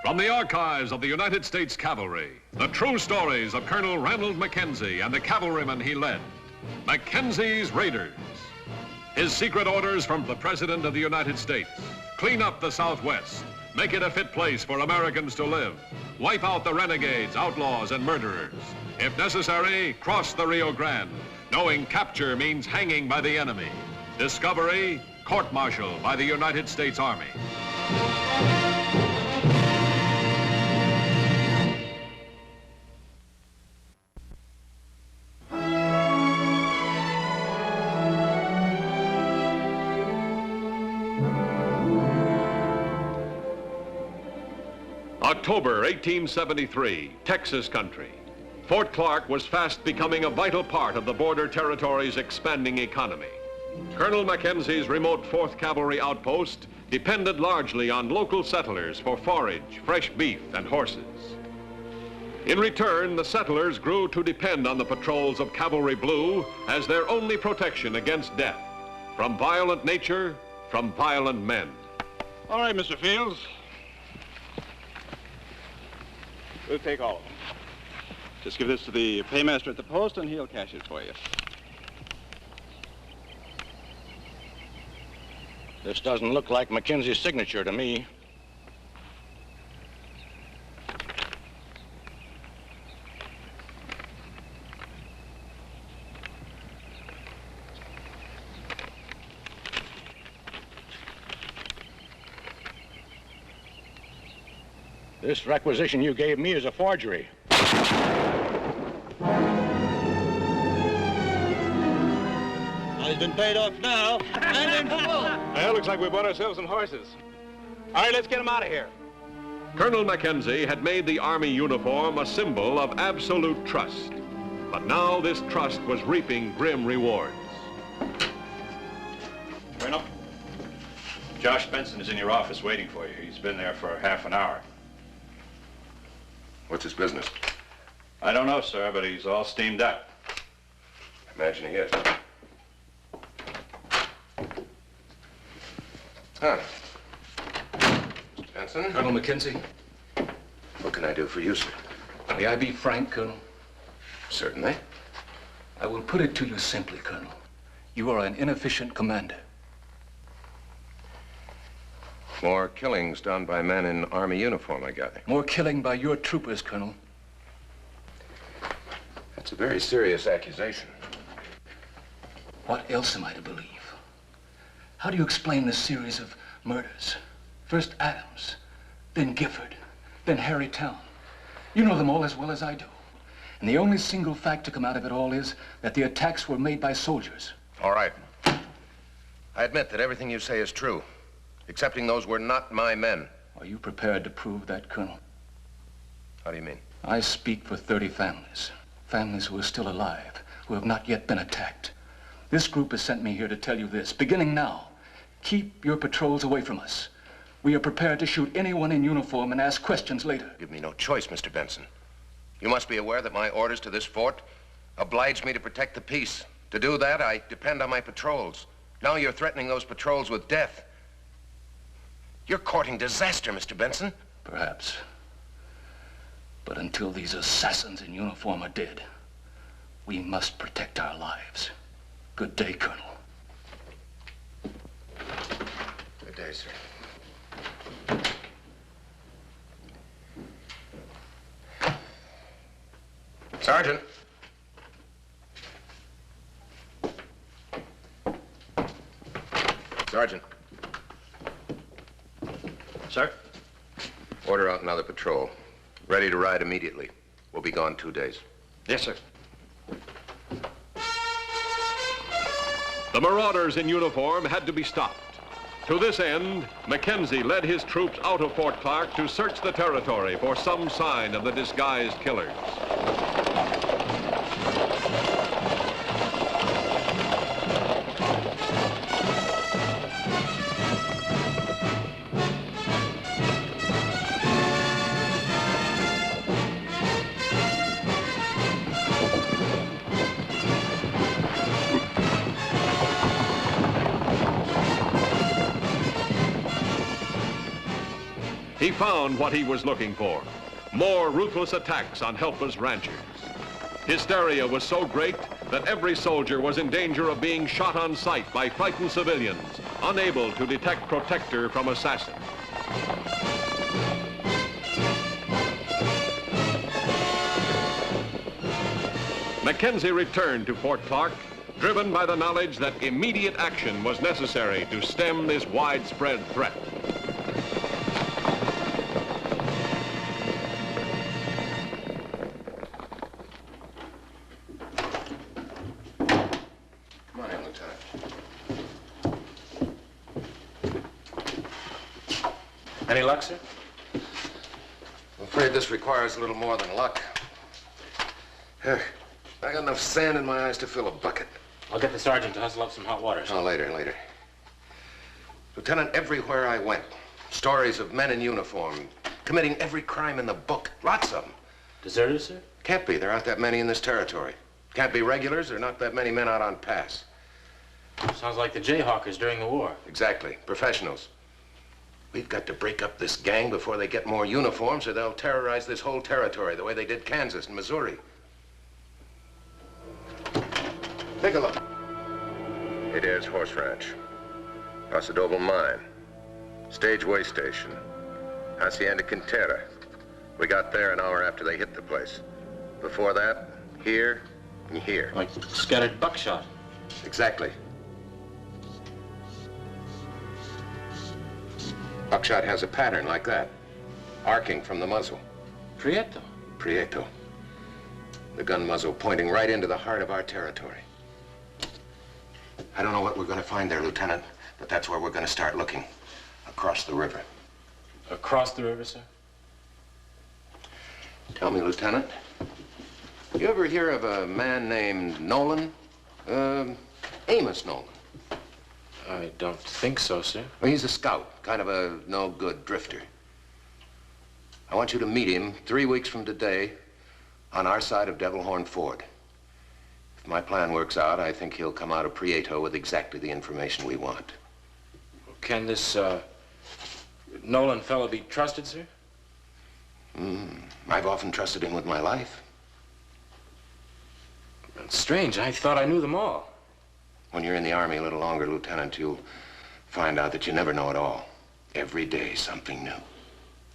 From the archives of the United States Cavalry, the true stories of Colonel Ranald Mackenzie and the cavalrymen he led. Mackenzie's Raiders. His secret orders from the President of the United States. Clean up the Southwest. Make it a fit place for Americans to live. Wipe out the renegades, outlaws, and murderers. If necessary, cross the Rio Grande, knowing capture means hanging by the enemy. Discovery, court-martial by the United States Army. October 1873, Texas country. Fort Clark was fast becoming a vital part of the border territory's expanding economy. Colonel Mackenzie's remote 4th Cavalry outpost depended largely on local settlers for forage, fresh beef, and horses. In return, the settlers grew to depend on the patrols of Cavalry Blue as their only protection against death, from violent nature, from violent men. All right, Mr. Fields. We'll take all of them. Just give this to the paymaster at the post, and he'll cash it for you. This doesn't look like Mackenzie's signature to me. This requisition you gave me is a forgery. He's been paid off now, and in full. Well, looks like we bought ourselves some horses. All right, let's get him out of here. Colonel Mackenzie had made the Army uniform a symbol of absolute trust. But now this trust was reaping grim rewards. Colonel, Josh Benson is in your office waiting for you. He's been there for half an hour. What's his business? I don't know, sir, but he's all steamed up. Imagine he is. Huh. Mr. Benson? Colonel Mackenzie, What can I do for you, sir? may I be frank, Colonel? Certainly. I will put it to you simply, Colonel. You are an inefficient commander. More killings done by men in Army uniform, I gather. More killing by your troopers, Colonel. That's a very serious accusation. What else am I to believe? How do you explain this series of murders? First Adams, then Gifford, then Harry Town. You know them all as well as I do. And the only single fact to come out of it all is that the attacks were made by soldiers. All right. I admit that everything you say is true, excepting those were not my men. Are you prepared to prove that, Colonel? How do you mean? I speak for 30 families. Families who are still alive, who have not yet been attacked. This group has sent me here to tell you this, beginning now. Keep your patrols away from us. We are prepared to shoot anyone in uniform and ask questions later. Give me no choice, Mr. Benson. You must be aware that my orders to this fort oblige me to protect the peace. To do that, I depend on my patrols. Now you're threatening those patrols with death. You're courting disaster, Mr. Benson. Perhaps. But until these assassins in uniform are dead, we must protect our lives. Good day, Colonel. Good day, sir. Sergeant. Sergeant. Sir? Order out another patrol. Ready to ride immediately. We'll be gone 2 days. Yes, sir. The marauders in uniform had to be stopped. To this end, Mackenzie led his troops out of Fort Clark to search the territory for some sign of the disguised killers. He He found what he was looking for, more ruthless attacks on helpless ranchers. Hysteria was so great that every soldier was in danger of being shot on sight by frightened civilians, unable to detect protector from assassin. Mackenzie returned to Fort Clark, driven by the knowledge that immediate action was necessary to stem this widespread threat. Come on in, Lieutenant. Any luck, sir? I'm afraid this requires a little more than luck. Here, I got enough sand in my eyes to fill a bucket. I'll get the sergeant to hustle up some hot water, sir. Oh, later. Lieutenant, everywhere I went, stories of men in uniform committing every crime in the book. Lots of them. Deserters, sir? Can't be. There aren't that many in this territory. Can't be regulars. There are not that many men out on pass. Sounds like the Jayhawkers during the war. Exactly. Professionals. We've got to break up this gang before they get more uniforms, or they'll terrorize this whole territory the way they did Kansas and Missouri. Take a look. Adair's Horse Ranch. Paso Mine. Stage Way Station. Hacienda Quintera. We got there an hour after they hit the place. Before that, here and here. Like scattered buckshot. Exactly. Buckshot has a pattern like that, arcing from the muzzle. Prieto. The gun muzzle pointing right into the heart of our territory. I don't know what we're going to find there, Lieutenant, but that's where we're going to start looking. Across the river. Across the river, sir? Tell me, Lieutenant, you ever hear of a man named Nolan? Amos Nolan. I don't think so, sir. Well, he's a scout, kind of a no-good drifter. I want you to meet him 3 weeks from today on our side of Devil Horn Ford. If my plan works out, I think he'll come out of Prieto with exactly the information we want. Can this, Nolan fellow be trusted, sir? I've often trusted him with my life. That's strange. I thought I knew them all. When you're in the Army a little longer, Lieutenant, you'll find out that you never know it all. Every day, something new.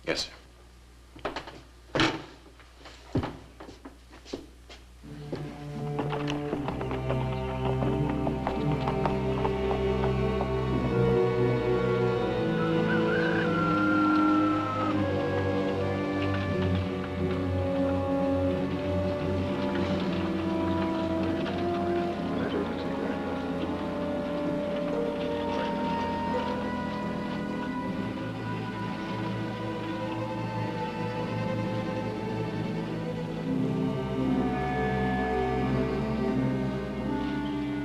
Yes, sir.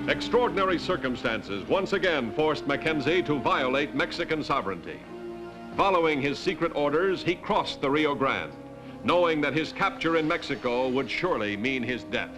Extraordinary circumstances once again forced Mackenzie to violate Mexican sovereignty. Following his secret orders, he crossed the Rio Grande, knowing that his capture in Mexico would surely mean his death.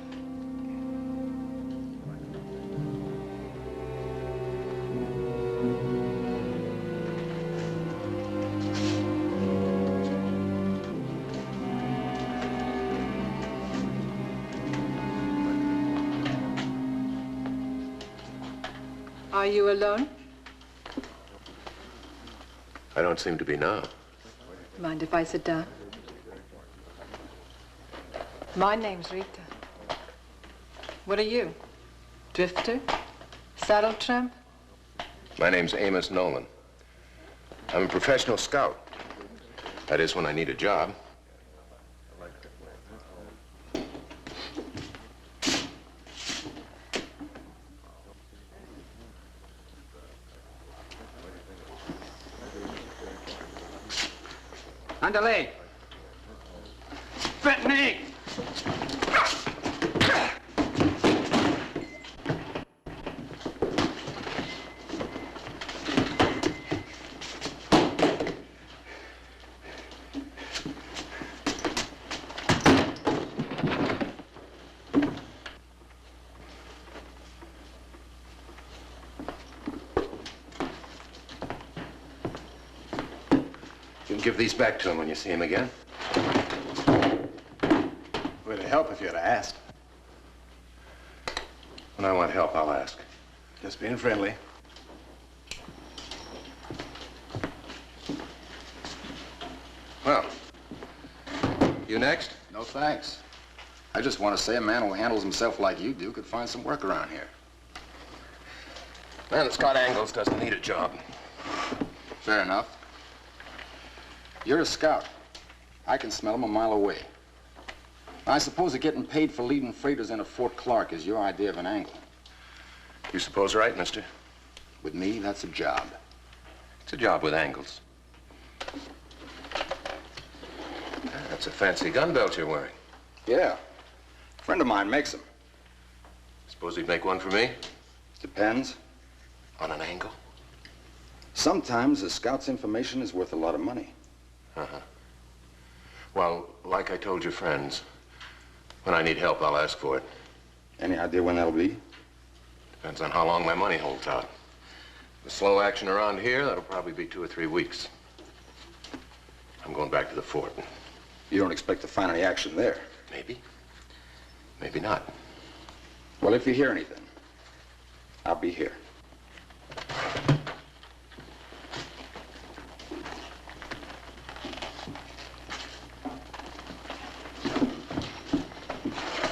Are you alone? I don't seem to be now. Mind if I sit down? My name's Rita. What are you? Drifter? Saddle tramp? My name's Amos Nolan. I'm a professional scout. That is, when I need a job. Andale. Fentanyl. You'll give these back to him when you see him again. Would it help if you had asked? When I want help, I'll ask. Just being friendly. Well, you next? No thanks. I just want to say a man who handles himself like you do could find some work around here. Man that's got angles doesn't need a job. Fair enough. You're a scout. I can smell him a mile away. I suppose that getting paid for leading freighters into Fort Clark is your idea of an angle. You suppose right, mister? With me, that's a job. It's a job with angles. That's a fancy gun belt you're wearing. Yeah. A friend of mine makes them. Suppose he'd make one for me? Depends. On an angle? Sometimes a scout's information is worth a lot of money. Uh-huh. Well, like I told your friends, when I need help, I'll ask for it. Any idea when that'll be? Depends on how long my money holds out. The slow action around here, that'll probably be 2 or 3 weeks. I'm going back to the fort. You don't expect to find any action there? Maybe. Maybe not. Well, if you hear anything, I'll be here.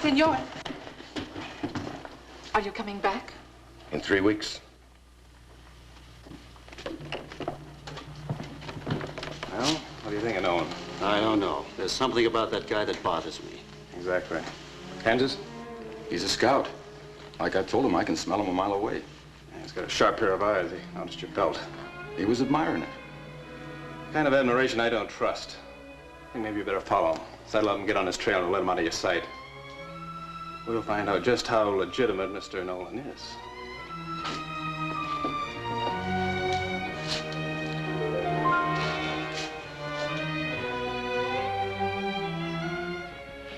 Senor, are you coming back? In 3 weeks. Well, what do you think of Nolan? I don't know. There's something about that guy that bothers me. Exactly. Kansas? He's a scout. Like I told him, I can smell him a mile away. Yeah, he's got a sharp pair of eyes. He noticed your belt. He was admiring it. Kind of admiration I don't trust. I think maybe you better follow him. Saddle up and get on his trail and let him out of your sight. We'll find out just how legitimate Mr. Nolan is.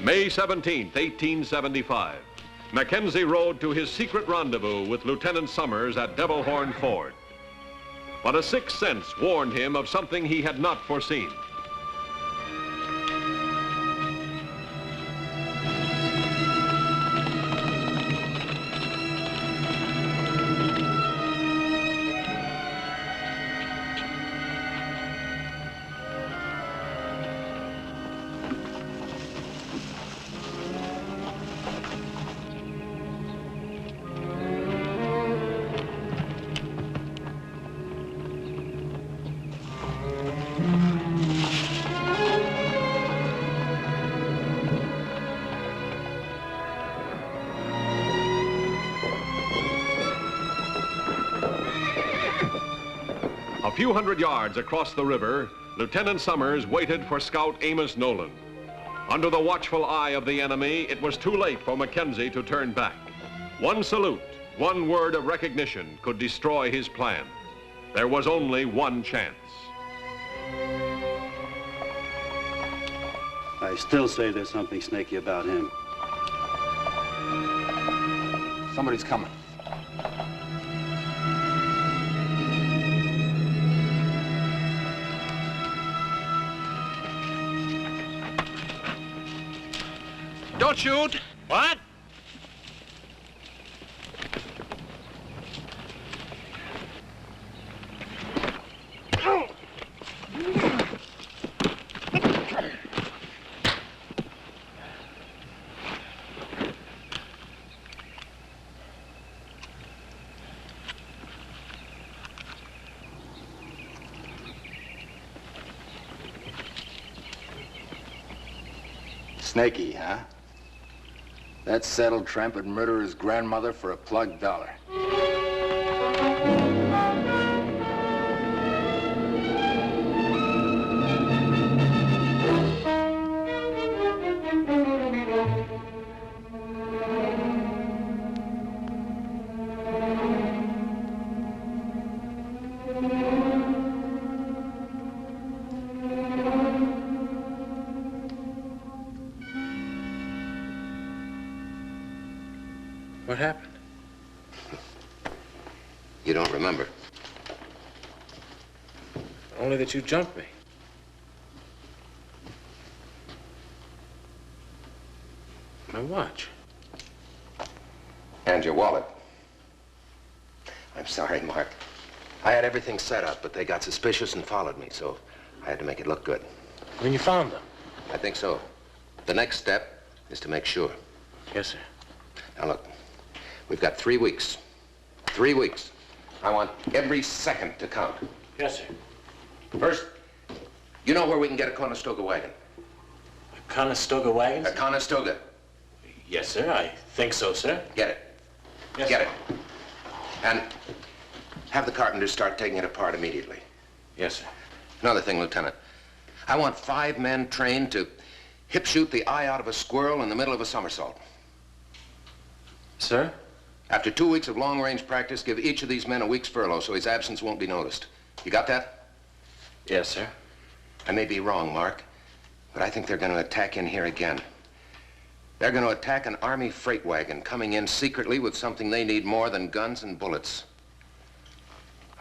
May 17th, 1875. Mackenzie rode to his secret rendezvous with Lieutenant Summers at Devil Horn Ford. But a sixth sense warned him of something he had not foreseen. A few hundred yards across the river, Lieutenant Summers waited for Scout Amos Nolan. Under the watchful eye of the enemy, it was too late for Mackenzie to turn back. One salute, one word of recognition could destroy his plan. There was only one chance. I still say there's something snaky about him. Somebody's coming. Don't shoot. What? Snaky, huh? That saddle tramp would murder his grandmother for a plugged dollar. What happened? You don't remember? Only that you jumped me. My watch. And your wallet. I'm sorry, Mark. I had everything set up, but they got suspicious and followed me, so I had to make it look good. When you found them? I think so. The next step is to make sure. Yes, sir. Now, look, we've got 3 weeks. 3 weeks. I want every second to count. Yes, sir. First, you know where we can get a Conestoga wagon? A Conestoga wagon? A Conestoga. Yes, sir. I think so, sir. Get it. Yes, Get sir. it. And have the carpenters start taking it apart immediately. Yes, sir. Another thing, Lieutenant. I want 5 men trained to hip shoot the eye out of a squirrel in the middle of a somersault. Sir? After 2 weeks of long-range practice, give each of these men a week's furlough so his absence won't be noticed. You got that? Yes, sir. I may be wrong, Mark, but I think they're going to attack in here again. They're going to attack an Army freight wagon coming in secretly with something they need more than guns and bullets.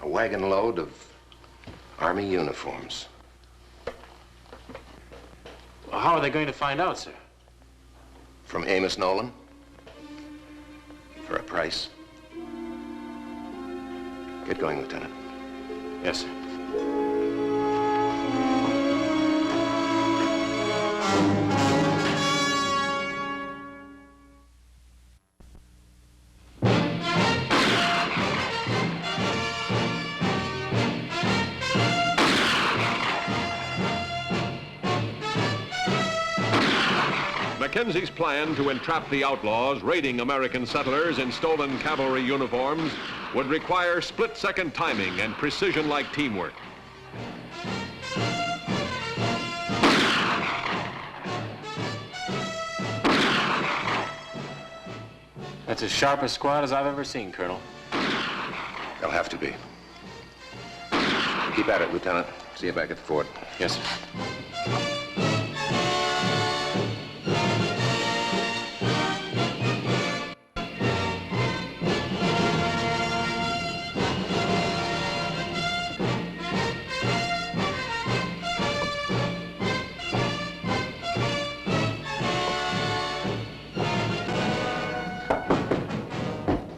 A wagon load of Army uniforms. Well, how are they going to find out, sir? From Amos Nolan. For a price. Get going, Lieutenant. Yes, sir. Mackenzie's plan to entrap the outlaws raiding American settlers in stolen cavalry uniforms would require split-second timing and precision-like teamwork. That's as sharp a squad as I've ever seen, Colonel. They'll have to be. Keep at it, Lieutenant. See you back at the fort. Yes, sir.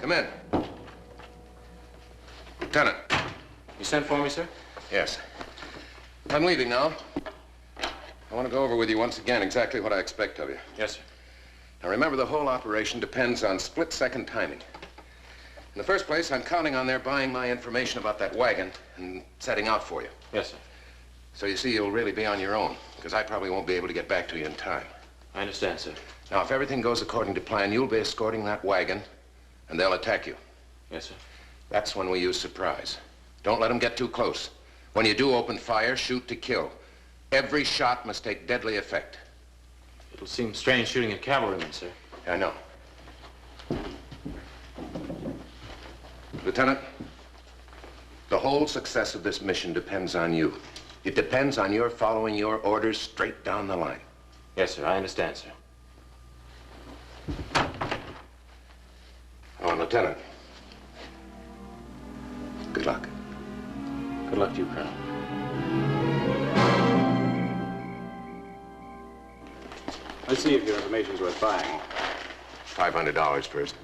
Come in. Lieutenant. You sent for me, sir? Yes. I'm leaving now. I want to go over with you once again exactly what I expect of you. Yes, sir. Now remember, the whole operation depends on split-second timing. In the first place, I'm counting on their buying my information about that wagon and setting out for you. Yes, sir. So you see, you'll really be on your own, because I probably won't be able to get back to you in time. I understand, sir. Now, if everything goes according to plan, you'll be escorting that wagon, and they'll attack you. Yes, sir. That's when we use surprise. Don't let them get too close. When you do open fire, shoot to kill. Every shot must take deadly effect. It'll seem strange shooting at cavalrymen, sir. I know. Lieutenant, the whole success of this mission depends on you. It depends on your following your orders straight down the line. Yes, sir. I understand, sir. Oh, and Lieutenant, good luck. Good luck to you, Colonel. Let's see if your information's worth buying. $500 first.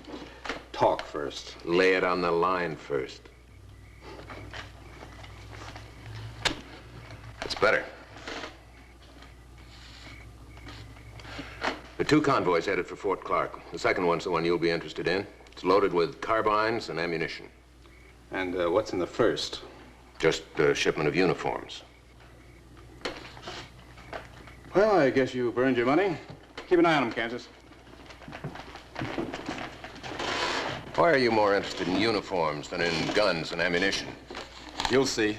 Talk first. Lay it on the line first. That's better. There are 2 convoys headed for Fort Clark. The second one's the one you'll be interested in. It's loaded with carbines and ammunition. And what's in the first? Just a shipment of uniforms. Well, I guess you've earned your money. Keep an eye on them, Kansas. Why are you more interested in uniforms than in guns and ammunition? You'll see.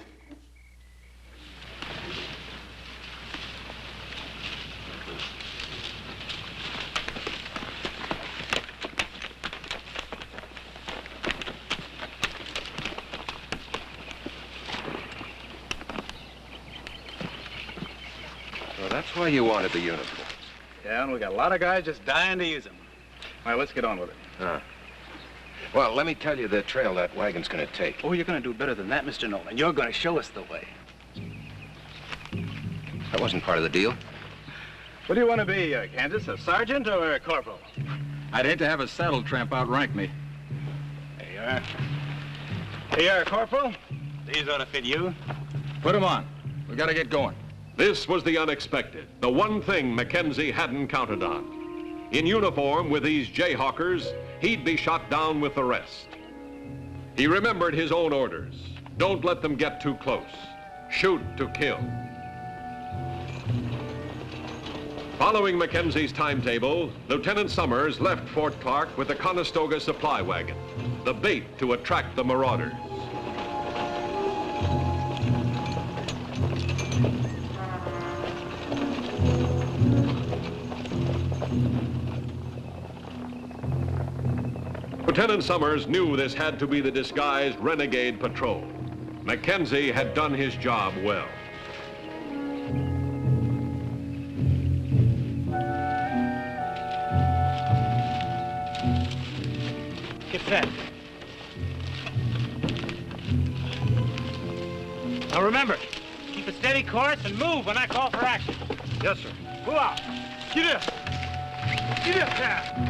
Well, that's why you wanted the uniforms. Yeah, and we got a lot of guys just dying to use them. All right, let's get on with it. Well, let me tell you the trail that wagon's going to take. Oh, you're going to do better than that, Mr. Nolan. You're going to show us the way. That wasn't part of the deal. What do you want to be, Kansas? A sergeant or a corporal? I'd hate to have a saddle tramp outrank me. There you are. Here you are, Corporal. These ought to fit you. Put them on. We gotta get going. This was the unexpected, the one thing Mackenzie hadn't counted on. In uniform with these jayhawkers, he'd be shot down with the rest. He remembered his own orders. Don't let them get too close. Shoot to kill. Following Mackenzie's timetable, Lieutenant Summers left Fort Clark with the Conestoga supply wagon, the bait to attract the marauders. Lieutenant Summers knew this had to be the disguised renegade patrol. Mackenzie had done his job well. Get set. Now remember, keep a steady course and move when I call for action. Yes, sir. Go out. Get up. Get up now.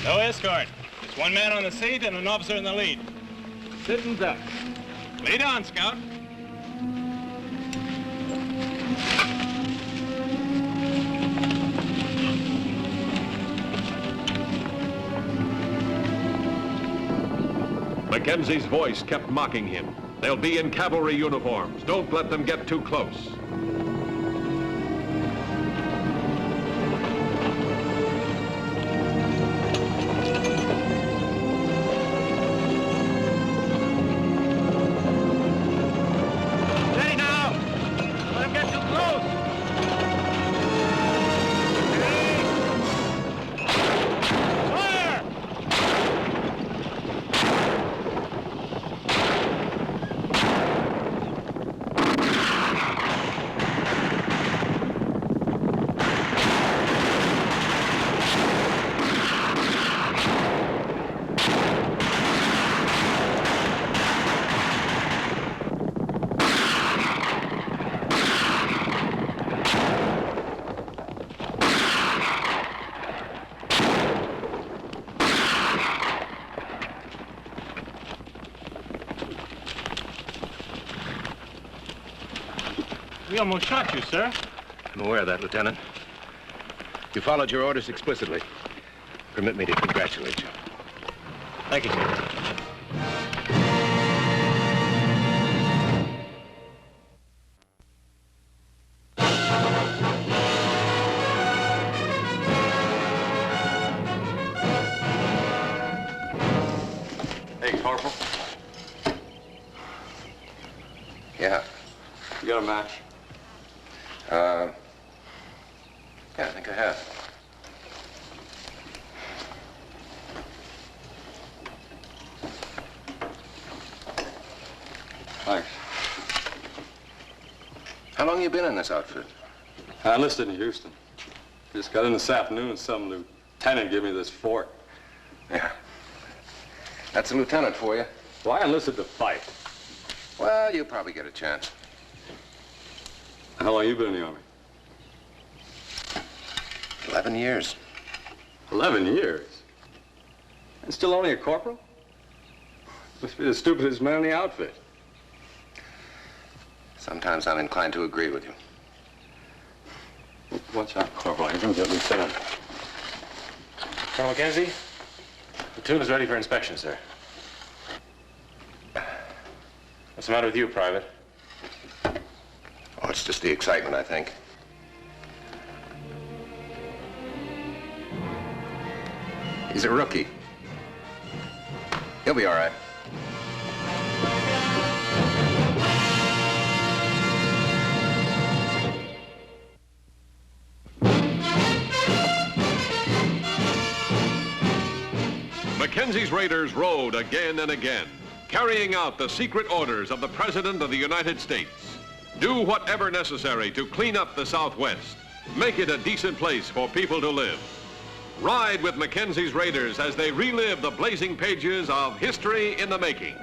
No escort. Just one man on the seat and an officer in the lead. Sitting duck. Lead on, Scout. Mackenzie's voice kept mocking him. They'll be in cavalry uniforms. Don't let them get too close. We almost shot you, sir. I'm aware of that, Lieutenant. You followed your orders explicitly. Permit me to congratulate you. Thank you, sir. Hey, Corporal. Yeah. You got a match? Yeah, I think I have. Thanks. How long you been in this outfit? I enlisted in Houston. Just got in this afternoon. Some lieutenant gave me this fort. Yeah. That's a lieutenant for you. Well, I enlisted to fight. Well, you'll probably get a chance. How long you been in the Army? 11 years. 11 years? And still only a corporal? Must be the stupidest man in the outfit. Sometimes I'm inclined to agree with you. Watch out, Corporal. You're going to get lieutenant. Colonel Mackenzie, the platoon is ready for inspection, sir. What's the matter with you, Private? Oh, it's just the excitement, I think. He's a rookie. He'll be all right. Mackenzie's raiders rode again and again, carrying out the secret orders of the President of the United States. Do whatever necessary to clean up the Southwest. Make it a decent place for people to live. Ride with Mackenzie's Raiders as they relive the blazing pages of history in the making.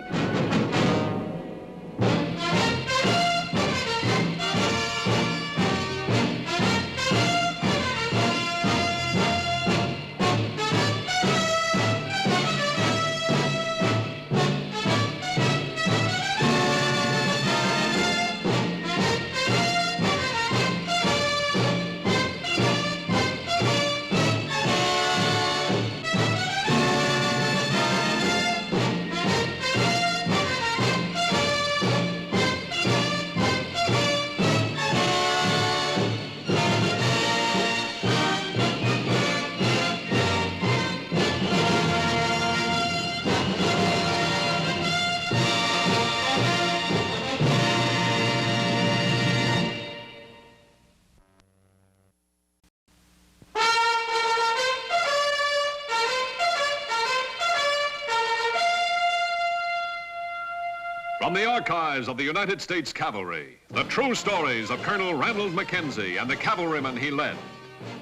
From the archives of the United States Cavalry, the true stories of Colonel Ranald Mackenzie and the cavalrymen he led.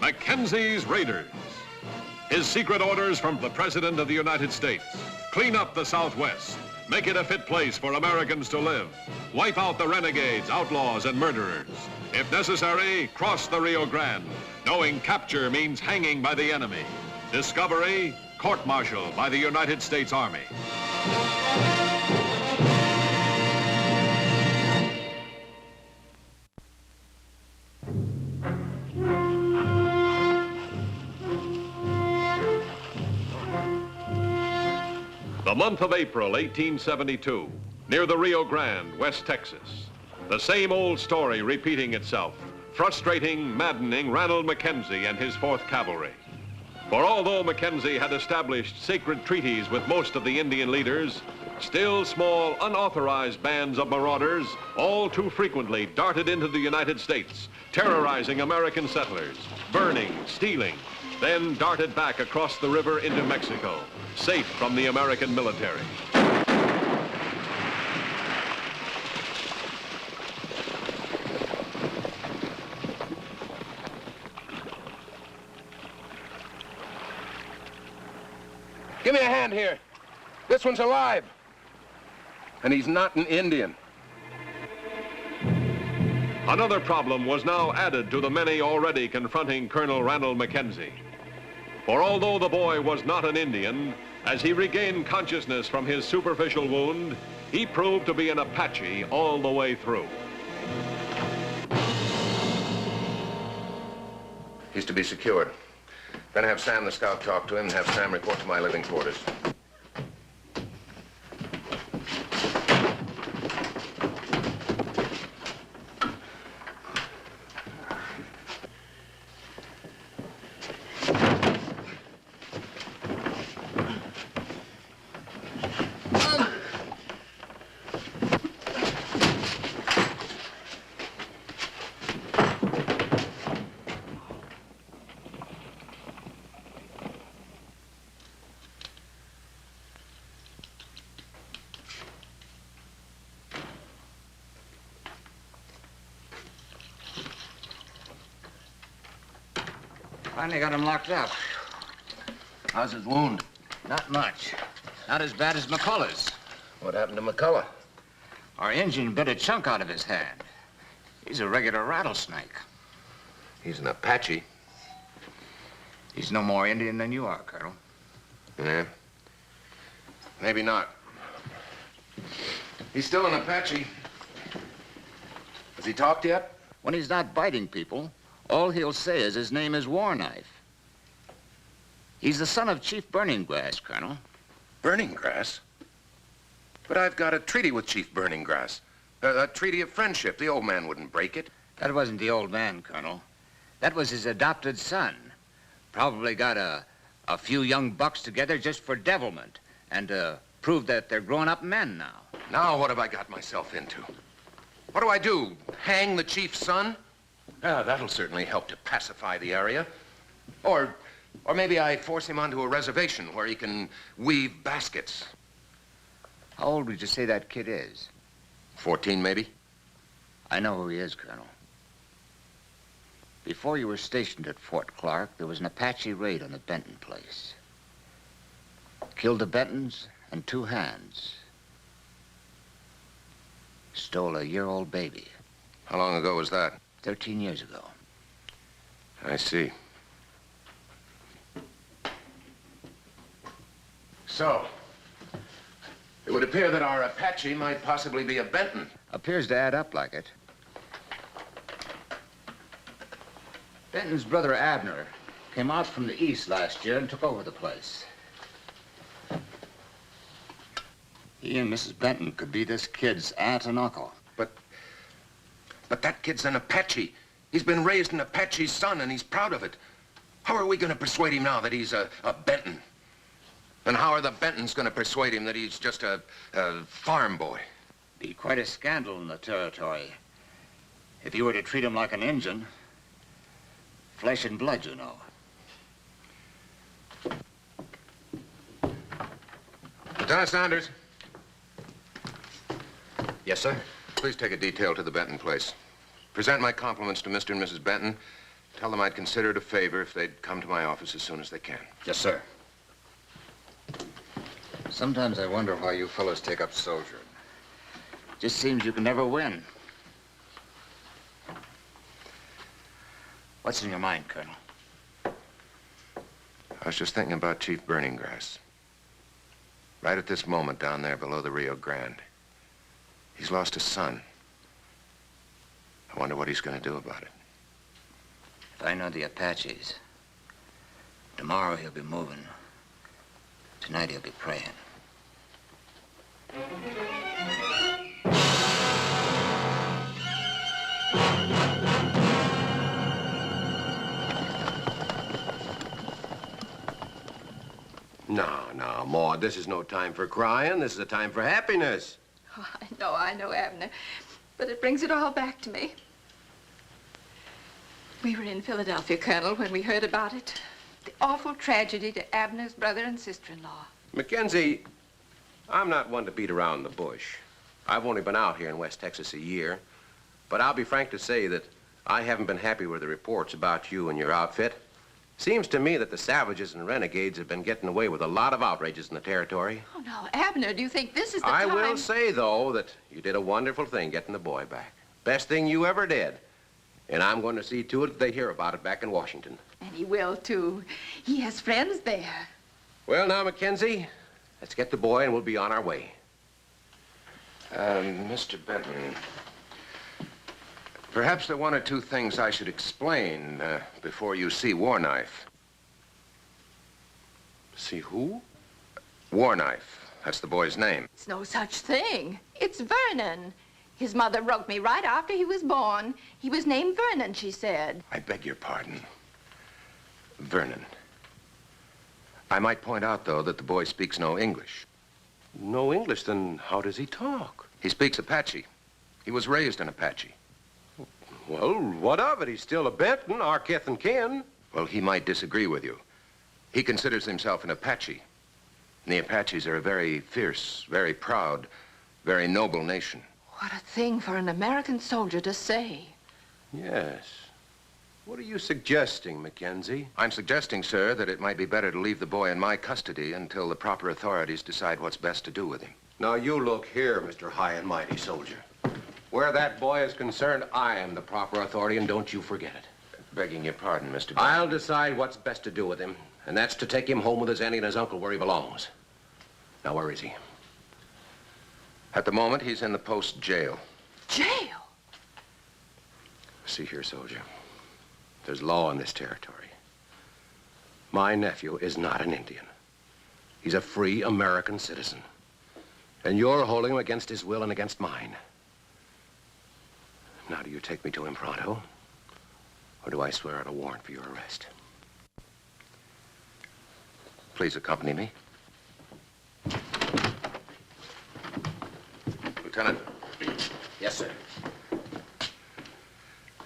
Mackenzie's Raiders. His secret orders from the President of the United States. Clean up the Southwest. Make it a fit place for Americans to live. Wipe out the renegades, outlaws, and murderers. If necessary, cross the Rio Grande, knowing capture means hanging by the enemy. Discovery, court-martial by the United States Army. The month of April, 1872, near the Rio Grande, West Texas. The same old story repeating itself, frustrating, maddening Ranald Mackenzie and his 4th Cavalry. For although Mackenzie had established secret treaties with most of the Indian leaders, still small, unauthorized bands of marauders all too frequently darted into the United States, terrorizing American settlers, burning, stealing, then darted back across the river into Mexico, safe from the American military. Give me a hand here. This one's alive. And he's not an Indian. Another problem was now added to the many already confronting Colonel Ranald Mackenzie. For although the boy was not an Indian, as he regained consciousness from his superficial wound, he proved to be an Apache all the way through. He's to be secured. Then have Sam the scout talk to him and have Sam report to my living quarters. Finally got him locked up. How's his wound? Not much. Not as bad as McCullough's. What happened to McCullough? Our engine bit a chunk out of his hand. He's a regular rattlesnake. He's an Apache. He's no more Indian than you are, Colonel. Yeah. Maybe not. He's still an Apache. Has he talked yet? When he's not biting people, all he'll say is his name is War Knife. He's the son of Chief Burning Grass, Colonel. Burning Grass? But I've got a treaty with Chief Burning Grass. A treaty of friendship. The old man wouldn't break it. That wasn't the old man, Colonel. That was his adopted son. Probably got a few young bucks together just for devilment and to prove that they're grown-up men now. Now what have I got myself into? What do I do? Hang the chief's son? That'll certainly help to pacify the area. Or maybe I force him onto a reservation where he can weave baskets. How old would you say that kid is? 14, maybe. I know who he is, Colonel. Before you were stationed at Fort Clark, there was an Apache raid on the Benton place. Killed the Bentons and 2 hands. Stole a year-old baby. How long ago was that? 13 years ago. I see. So, it would appear that our Apache might possibly be a Benton. Appears to add up like it. Benton's brother Abner came out from the east last year and took over the place. He and Mrs. Benton could be this kid's aunt and uncle. But that kid's an Apache. He's been raised an Apache's son, and he's proud of it. How are we going to persuade him now that he's a Benton? And how are the Bentons going to persuade him that he's just a farm boy? Be quite a scandal in the territory if you were to treat him like an Injun. Flesh and blood, you know. Lieutenant Saunders. Yes, sir? Please take a detail to the Benton place. Present my compliments to Mr. and Mrs. Benton. Tell them I'd consider it a favor if they'd come to my office as soon as they can. Yes, sir. Sometimes I wonder why you fellows take up soldiering. Just seems you can never win. What's in your mind, Colonel? I was just thinking about Chief Burning Grass. Right at this moment down there below the Rio Grande. He's lost a son. I wonder what he's going to do about it. If I know the Apaches, tomorrow he'll be moving. Tonight he'll be praying. No, Maud, this is no time for crying. This is a time for happiness. Oh, I know, Abner. But it brings it all back to me. We were in Philadelphia, Colonel, when we heard about it. The awful tragedy to Abner's brother and sister-in-law. Mackenzie, I'm not one to beat around the bush. I've only been out here in West Texas a year. But I'll be frank to say that I haven't been happy with the reports about you and your outfit. Seems to me that the savages and renegades have been getting away with a lot of outrages in the territory. Oh, no, Abner, do you think this is the I time? will say, though, that you did a wonderful thing getting the boy back. Best thing you ever did. And I'm going to see to it that they hear about it back in Washington. And he will, too. He has friends there. Well, now, Mackenzie, let's get the boy and we'll be on our way. Mr. Benton, perhaps there are 1 or 2 things I should explain before you see Warknife. See who? Warknife. That's the boy's name. It's no such thing. It's Vernon. His mother wrote me right after he was born. He was named Vernon, she said. I beg your pardon. Vernon. I might point out, though, that the boy speaks no English. No English? Then how does he talk? He speaks Apache. He was raised an Apache. Well, what of it? He's still a Benton, our kith and kin. Well, he might disagree with you. He considers himself an Apache. And the Apaches are a very fierce, very proud, very noble nation. What a thing for an American soldier to say. Yes. What are you suggesting, Mackenzie? I'm suggesting, sir, that it might be better to leave the boy in my custody until the proper authorities decide what's best to do with him. Now, you look here, Mr. High and Mighty Soldier. Where that boy is concerned, I am the proper authority, and don't you forget it. Begging your pardon, Mr. Benton. I'll decide what's best to do with him, and that's to take him home with his auntie and his uncle where he belongs. Now, where is he? At the moment, he's in the post jail. Jail? See here, soldier. There's law in this territory. My nephew is not an Indian. He's a free American citizen. And you're holding him against his will and against mine. Now, do you take me to him pronto? Or do I swear out a warrant for your arrest? Please accompany me. Lieutenant. Yes, sir.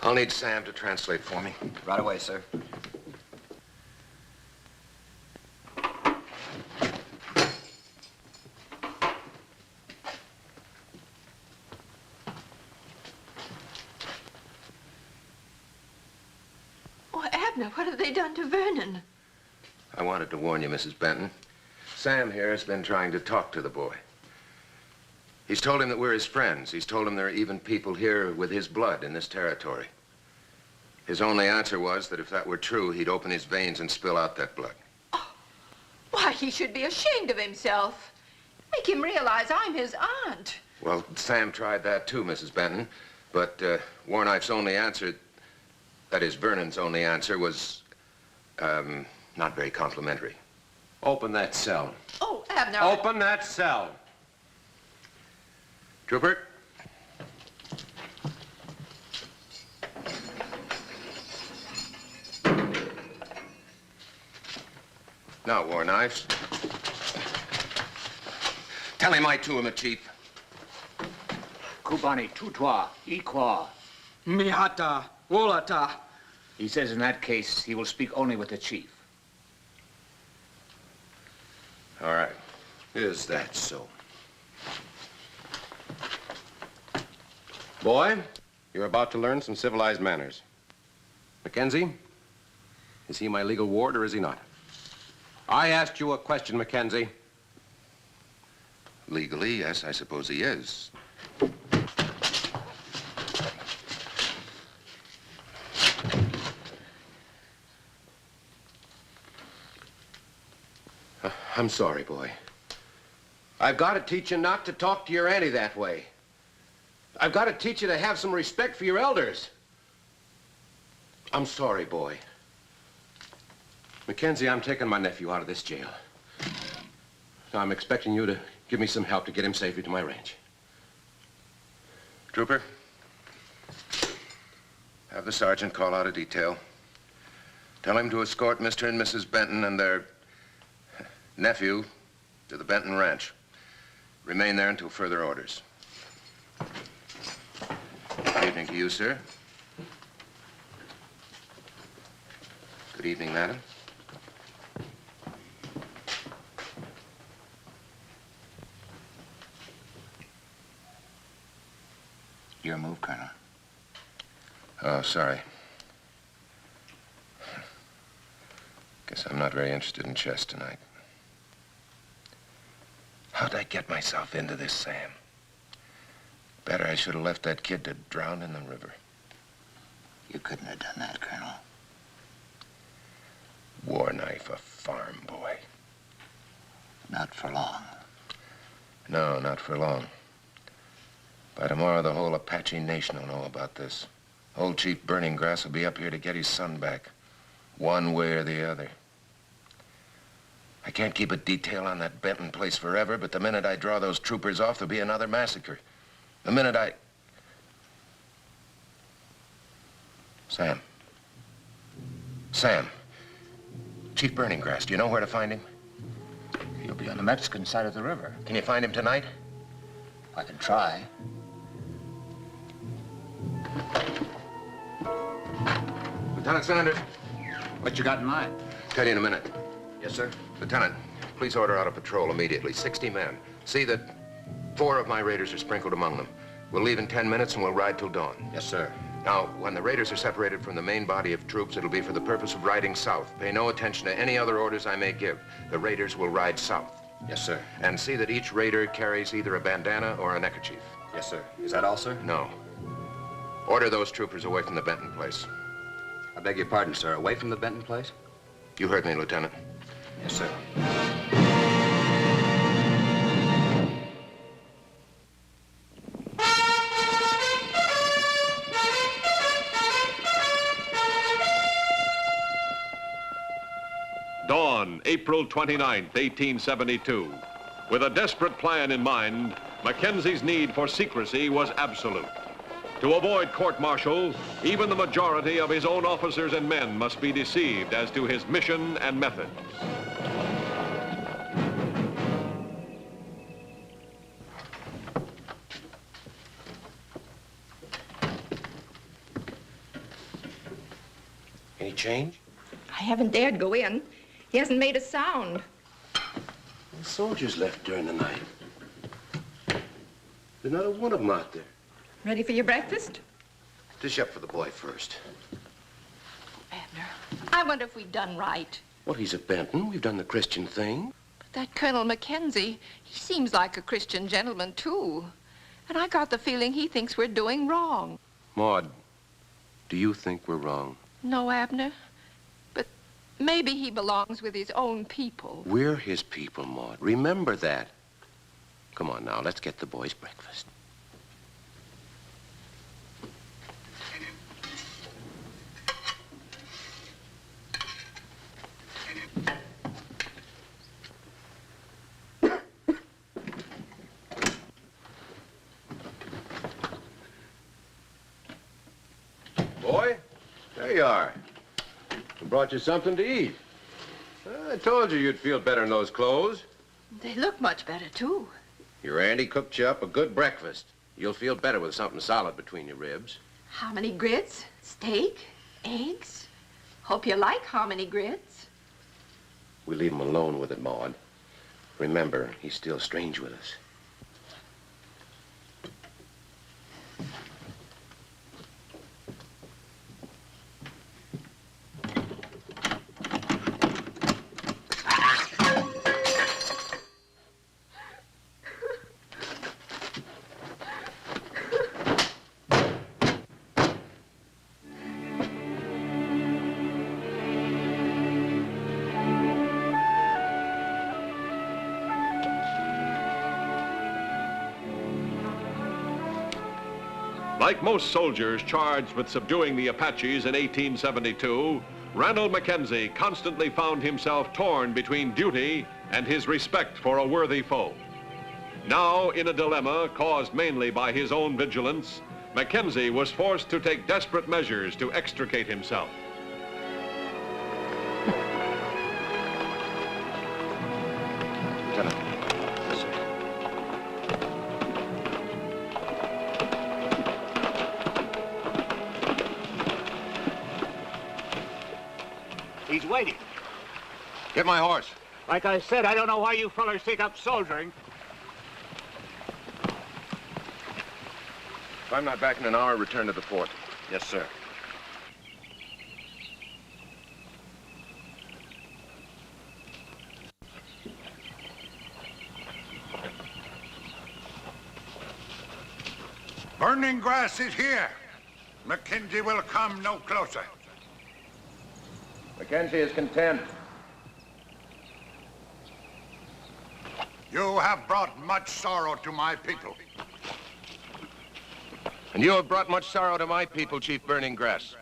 I'll need Sam to translate for me. Right away, sir. Abner, what have they done to Vernon? I wanted to warn you, Mrs. Benton. Sam here has been trying to talk to the boy. He's told him that we're his friends. He's told him there are even people here with his blood in this territory. His only answer was that if that were true, he'd open his veins and spill out that blood. Oh, why, he should be ashamed of himself. Make him realize I'm his aunt. Well, Sam tried that too, Mrs. Benton. But Warknife's only answer, that is, Vernon's only answer, was not very complimentary. Open that cell. Oh, Abner. Open that cell. Trooper? Now, Warknife. Tell him I too am a chief. Kubani, tutwa, ikwa. Mihata, wolata. He says in that case, he will speak only with the chief. All right. Is that so? Boy, you're about to learn some civilized manners. Mackenzie, is he my legal ward or is he not? I asked you a question, Mackenzie. Legally, yes, I suppose he is. I'm sorry, boy. I've got to teach you not to talk to your auntie that way. I've got to teach you to have some respect for your elders. I'm sorry, boy. Mackenzie, I'm taking my nephew out of this jail. Now, I'm expecting you to give me some help to get him safely to my ranch. Trooper, have the sergeant call out a detail. Tell him to escort Mr. and Mrs. Benton and their nephew to the Benton Ranch. Remain there until further orders. Good evening to you, sir. Good evening, madam. Your move, Colonel. Oh, sorry. Guess I'm not very interested in chess tonight. How'd I get myself into this, Sam? Better I should have left that kid to drown in the river. You couldn't have done that, Colonel. Warknife, a farm boy. Not for long. No, not for long. By tomorrow, the whole Apache Nation will know about this. Old Chief Burning Grass will be up here to get his son back, one way or the other. I can't keep a detail on that Benton place forever, but the minute I draw those troopers off, there'll be another massacre. The minute I... Sam. Sam. Chief Burning Grass, do you know where to find him? He'll be on the Mexican side of the river. Can you find him tonight? I can try. Lieutenant Sanders. What you got in mind? Tell you in a minute. Yes, sir. Lieutenant, please order out a patrol immediately. 60 men. See that 4 of my raiders are sprinkled among them. We'll leave in 10 minutes and we'll ride till dawn. Yes, sir. Now, when the raiders are separated from the main body of troops, it'll be for the purpose of riding south. Pay no attention to any other orders I may give. The raiders will ride south. Yes, sir. And see that each raider carries either a bandana or a neckerchief. Yes, sir. Is that all, sir? No. Order those troopers away from the Benton place. I beg your pardon, sir. Away from the Benton place? You heard me, Lieutenant. Yes, sir. Dawn, April 29th, 1872. With a desperate plan in mind, Mackenzie's need for secrecy was absolute. To avoid court-martial, even the majority of his own officers and men must be deceived as to his mission and methods. Any change? I haven't dared go in. He hasn't made a sound. The soldiers left during the night. There's not a one of them out there. Ready for your breakfast? Dish up for the boy first. Abner. I wonder if we've done right. Well, he's a Benton. We've done the Christian thing. But that Colonel Mackenzie, he seems like a Christian gentleman, too. And I got the feeling he thinks we're doing wrong. Maud, do you think we're wrong? No, Abner. But maybe he belongs with his own people. We're his people, Maud. Remember that. Come on now, let's get the boys breakfast. Boy, there you are. I brought you something to eat. I told you you'd feel better in those clothes. They look much better, too. Your auntie cooked you up a good breakfast. You'll feel better with something solid between your ribs. How many grits? Steak? Eggs? Hope you like hominy grits. We leave him alone with it, Maud. Remember, he's still strange with us. Like most soldiers charged with subduing the Apaches in 1872, Ranald Mackenzie constantly found himself torn between duty and his respect for a worthy foe. Now, in a dilemma caused mainly by his own vigilance, Mackenzie was forced to take desperate measures to extricate himself. Lieutenant, listen. He's waiting. Get my horse. Like I said, I don't know why you fellers take up soldiering. If I'm not back in an hour, return to the fort. Yes, sir. Burning grass is here. Mackenzie will come no closer. Mackenzie is content. You have brought much sorrow to my people. And you have brought much sorrow to my people, Chief Burning Grass.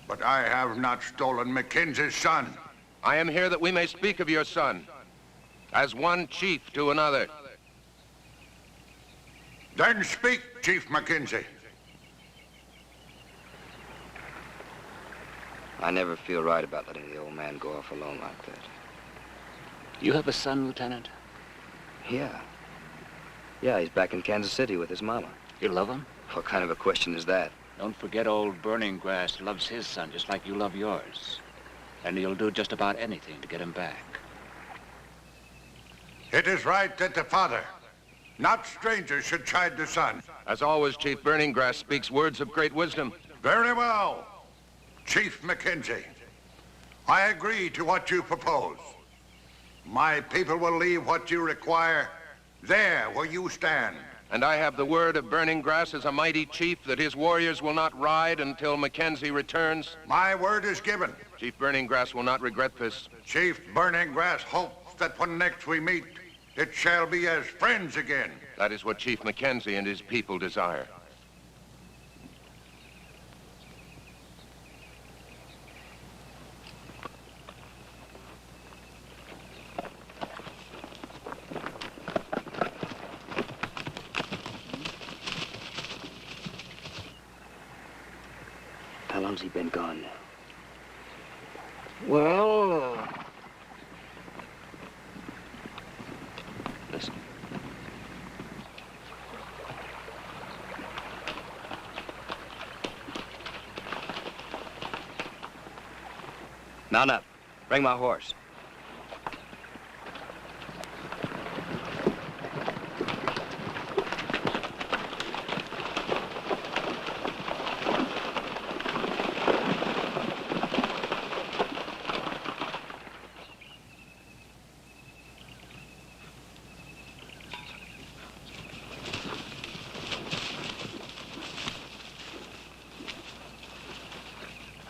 But I have not stolen Mackenzie's son. I am here that we may speak of your son, as one chief to another. Then speak, Chief Mackenzie. I never feel right about letting the old man go off alone like that. You have a son, Lieutenant? Yeah. Yeah, he's back in Kansas City with his mama. You love him? What kind of a question is that? Don't forget old Burning Grass loves his son just like you love yours. And he'll do just about anything to get him back. It is right that the father, not strangers, should chide the son. As always, Chief Burning Grass speaks words of great wisdom. Very well, Chief Mackenzie. I agree to what you propose. My people will leave what you require there where you stand. And I have the word of Burning Grass as a mighty chief that his warriors will not ride until Mackenzie returns. My word is given. Chief Burning Grass will not regret this. Chief Burning Grass hopes that when next we meet, it shall be as friends again. That is what Chief Mackenzie and his people desire. How long's he been gone? Well, Listen. Mount up. Bring my horse.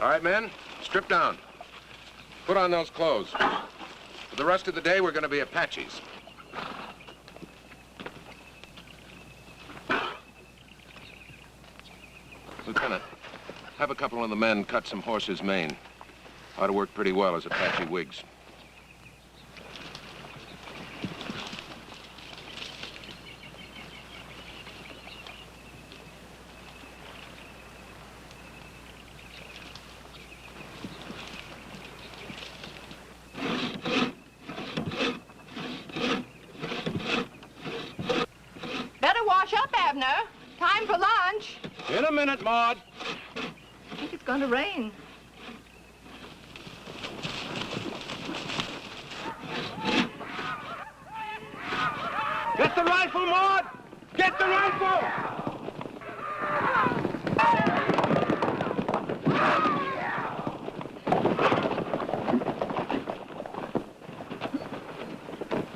All right, men, strip down. Put on those clothes. For the rest of the day, we're going to be Apaches. Lieutenant, have a couple of the men cut some horses' mane. Ought to work pretty well as Apache wigs. Better wash up, Abner. Time for lunch. In a minute, Maud. I think it's going to rain. Get the rifle, Maud! Get the rifle!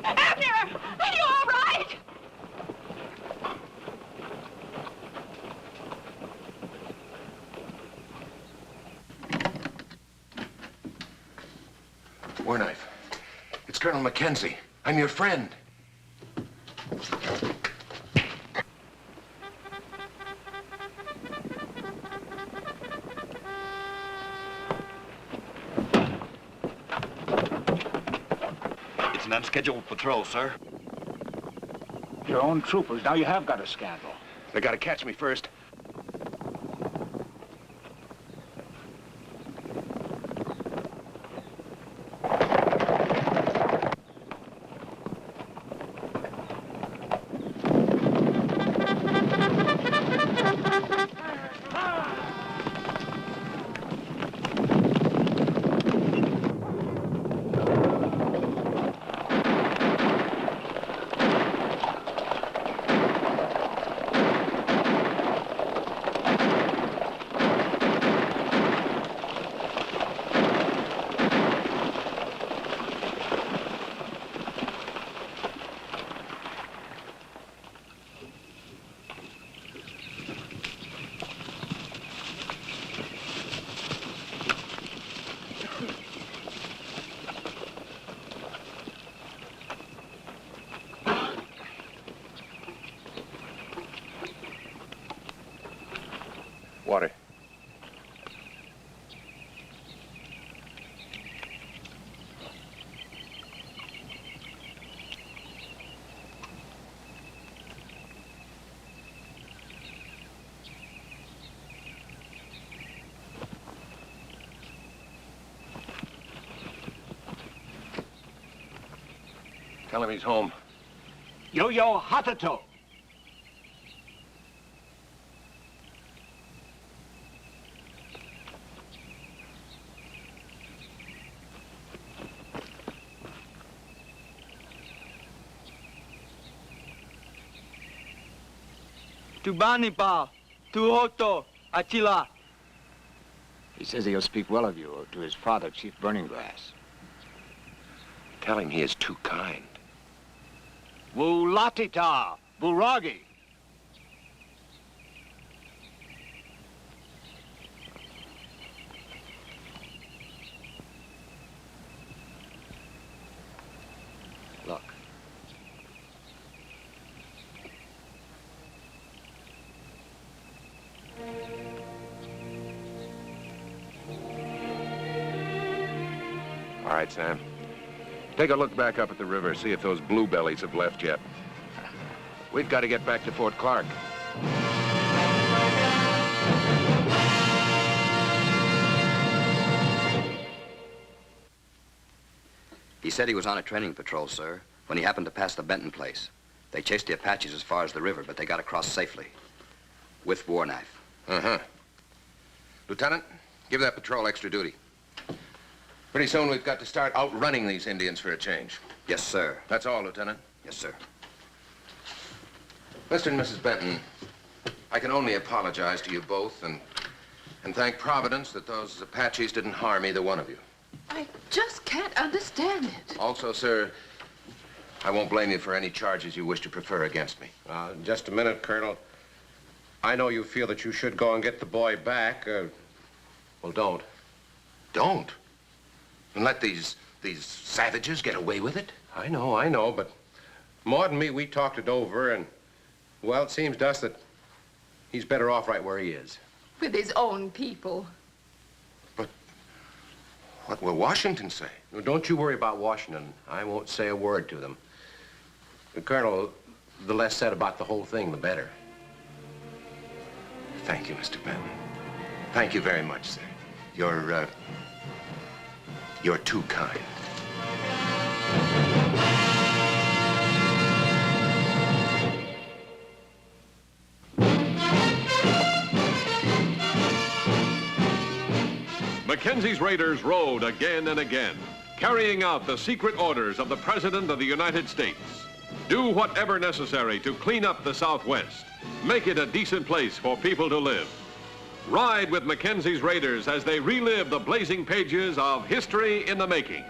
Abner! Are you all right? War knife. It's Colonel Mackenzie. I'm your friend. It's an unscheduled patrol, sir. Your own troopers. Now you have got a scandal. They got to catch me first. Water. Tell him he's home. Yo-yo Hatato. Tubanipa, Tuhoto, Achila. He says he'll speak well of you to his father, Chief Burning Grass. Tell him he is too kind. Wulatita, Buragi. Look. All right, Sam. Take a look back up at the river, see if those bluebellies have left yet. We've got to get back to Fort Clark. He said he was on a training patrol, sir, when he happened to pass the Benton place. They chased the Apaches as far as the river, but they got across safely. With war knife. Uh-huh. Lieutenant, give that patrol extra duty. Pretty soon we've got to start outrunning these Indians for a change. Yes, sir. That's all, Lieutenant. Yes, sir. Mr. and Mrs. Benton, I can only apologize to you both and thank Providence that those Apaches didn't harm either one of you. I just can't understand it. Also, sir, I won't blame you for any charges you wish to prefer against me. Just a minute, Colonel. I know you feel that you should go and get the boy back. Well, don't. Don't. And let these savages get away with it? I know, but Maud and me, we talked it over, and, well, it seems to us that he's better off right where he is. With his own people. What will Washington say? Well, don't you worry about Washington. I won't say a word to them. Colonel, the less said about the whole thing, the better. Thank you, Mr. Benton. Thank you very much, sir. You're too kind. Mackenzie's raiders rode again and again, carrying out the secret orders of the President of the United States. Do whatever necessary to clean up the Southwest, make it a decent place for people to live. Ride with Mackenzie's raiders as they relive the blazing pages of history in the making.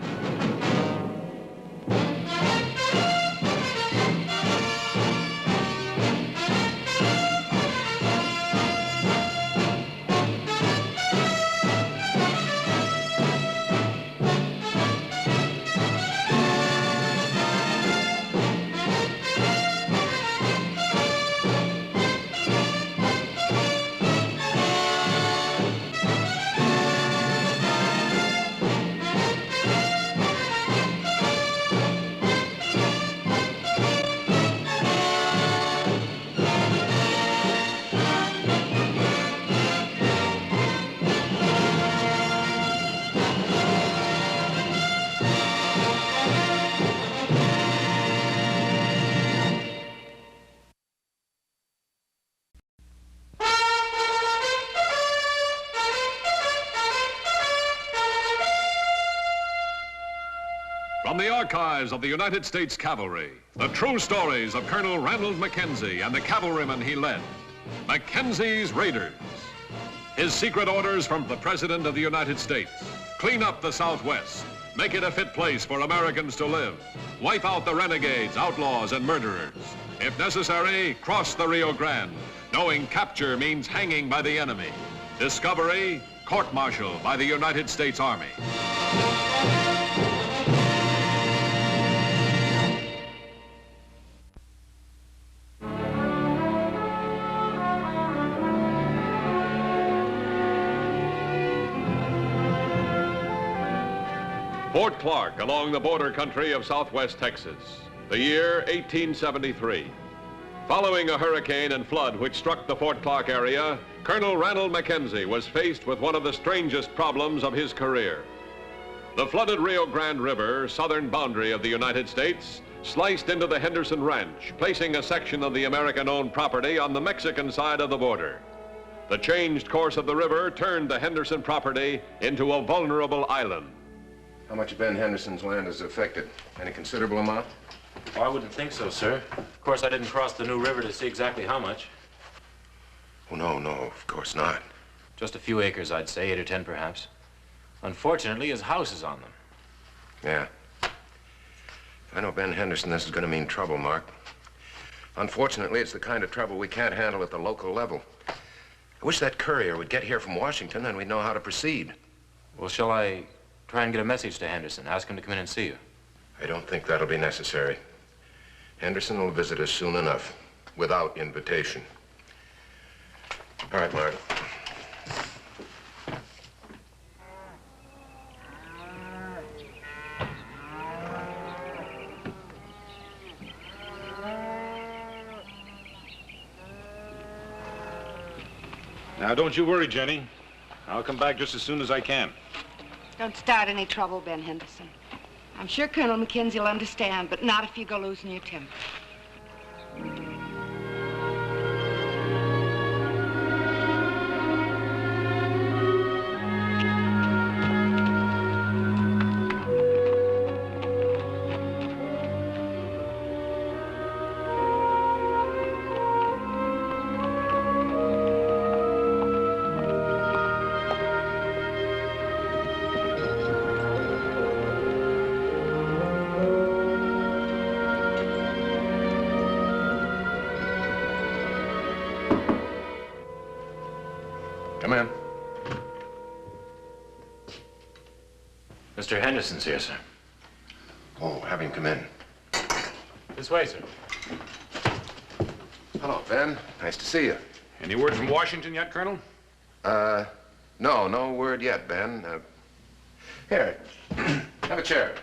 From the archives of the United States Cavalry, the true stories of Colonel Ranald Mackenzie and the cavalrymen he led. Mackenzie's Raiders. His secret orders from the President of the United States. Clean up the Southwest. Make it a fit place for Americans to live. Wipe out the renegades, outlaws, and murderers. If necessary, cross the Rio Grande, knowing capture means hanging by the enemy. Discovery, court-martial by the United States Army. Fort Clark, along the border country of southwest Texas, the year 1873. Following a hurricane and flood which struck the Fort Clark area, Colonel Ranald Mackenzie was faced with one of the strangest problems of his career. The flooded Rio Grande River, southern boundary of the United States, sliced into the Henderson Ranch, placing a section of the American-owned property on the Mexican side of the border. The changed course of the river turned the Henderson property into a vulnerable island. How much of Ben Henderson's land is affected? Any considerable amount? Oh, I wouldn't think so, sir. Of course, I didn't cross the New River to see exactly how much. Oh, no, of course not. Just a few acres, I'd say, 8 or 10 perhaps. Unfortunately, his house is on them. Yeah. If I know Ben Henderson, this is going to mean trouble, Mark. Unfortunately, it's the kind of trouble we can't handle at the local level. I wish that courier would get here from Washington, and we'd know how to proceed. Well, shall I try and get a message to Henderson? Ask him to come in and see you. I don't think that'll be necessary. Henderson will visit us soon enough, without invitation. All right, Mark. Now, don't you worry, Jenny. I'll come back just as soon as I can. Don't start any trouble, Ben Henderson. I'm sure Colonel Mackenzie will understand, but not if you go losing your temper. Come in. Mr. Henderson's here, sir. Oh, have him come in. This way, sir. Hello, Ben. Nice to see you. Any word from Washington yet, Colonel? No word yet, Ben. Here, have a chair.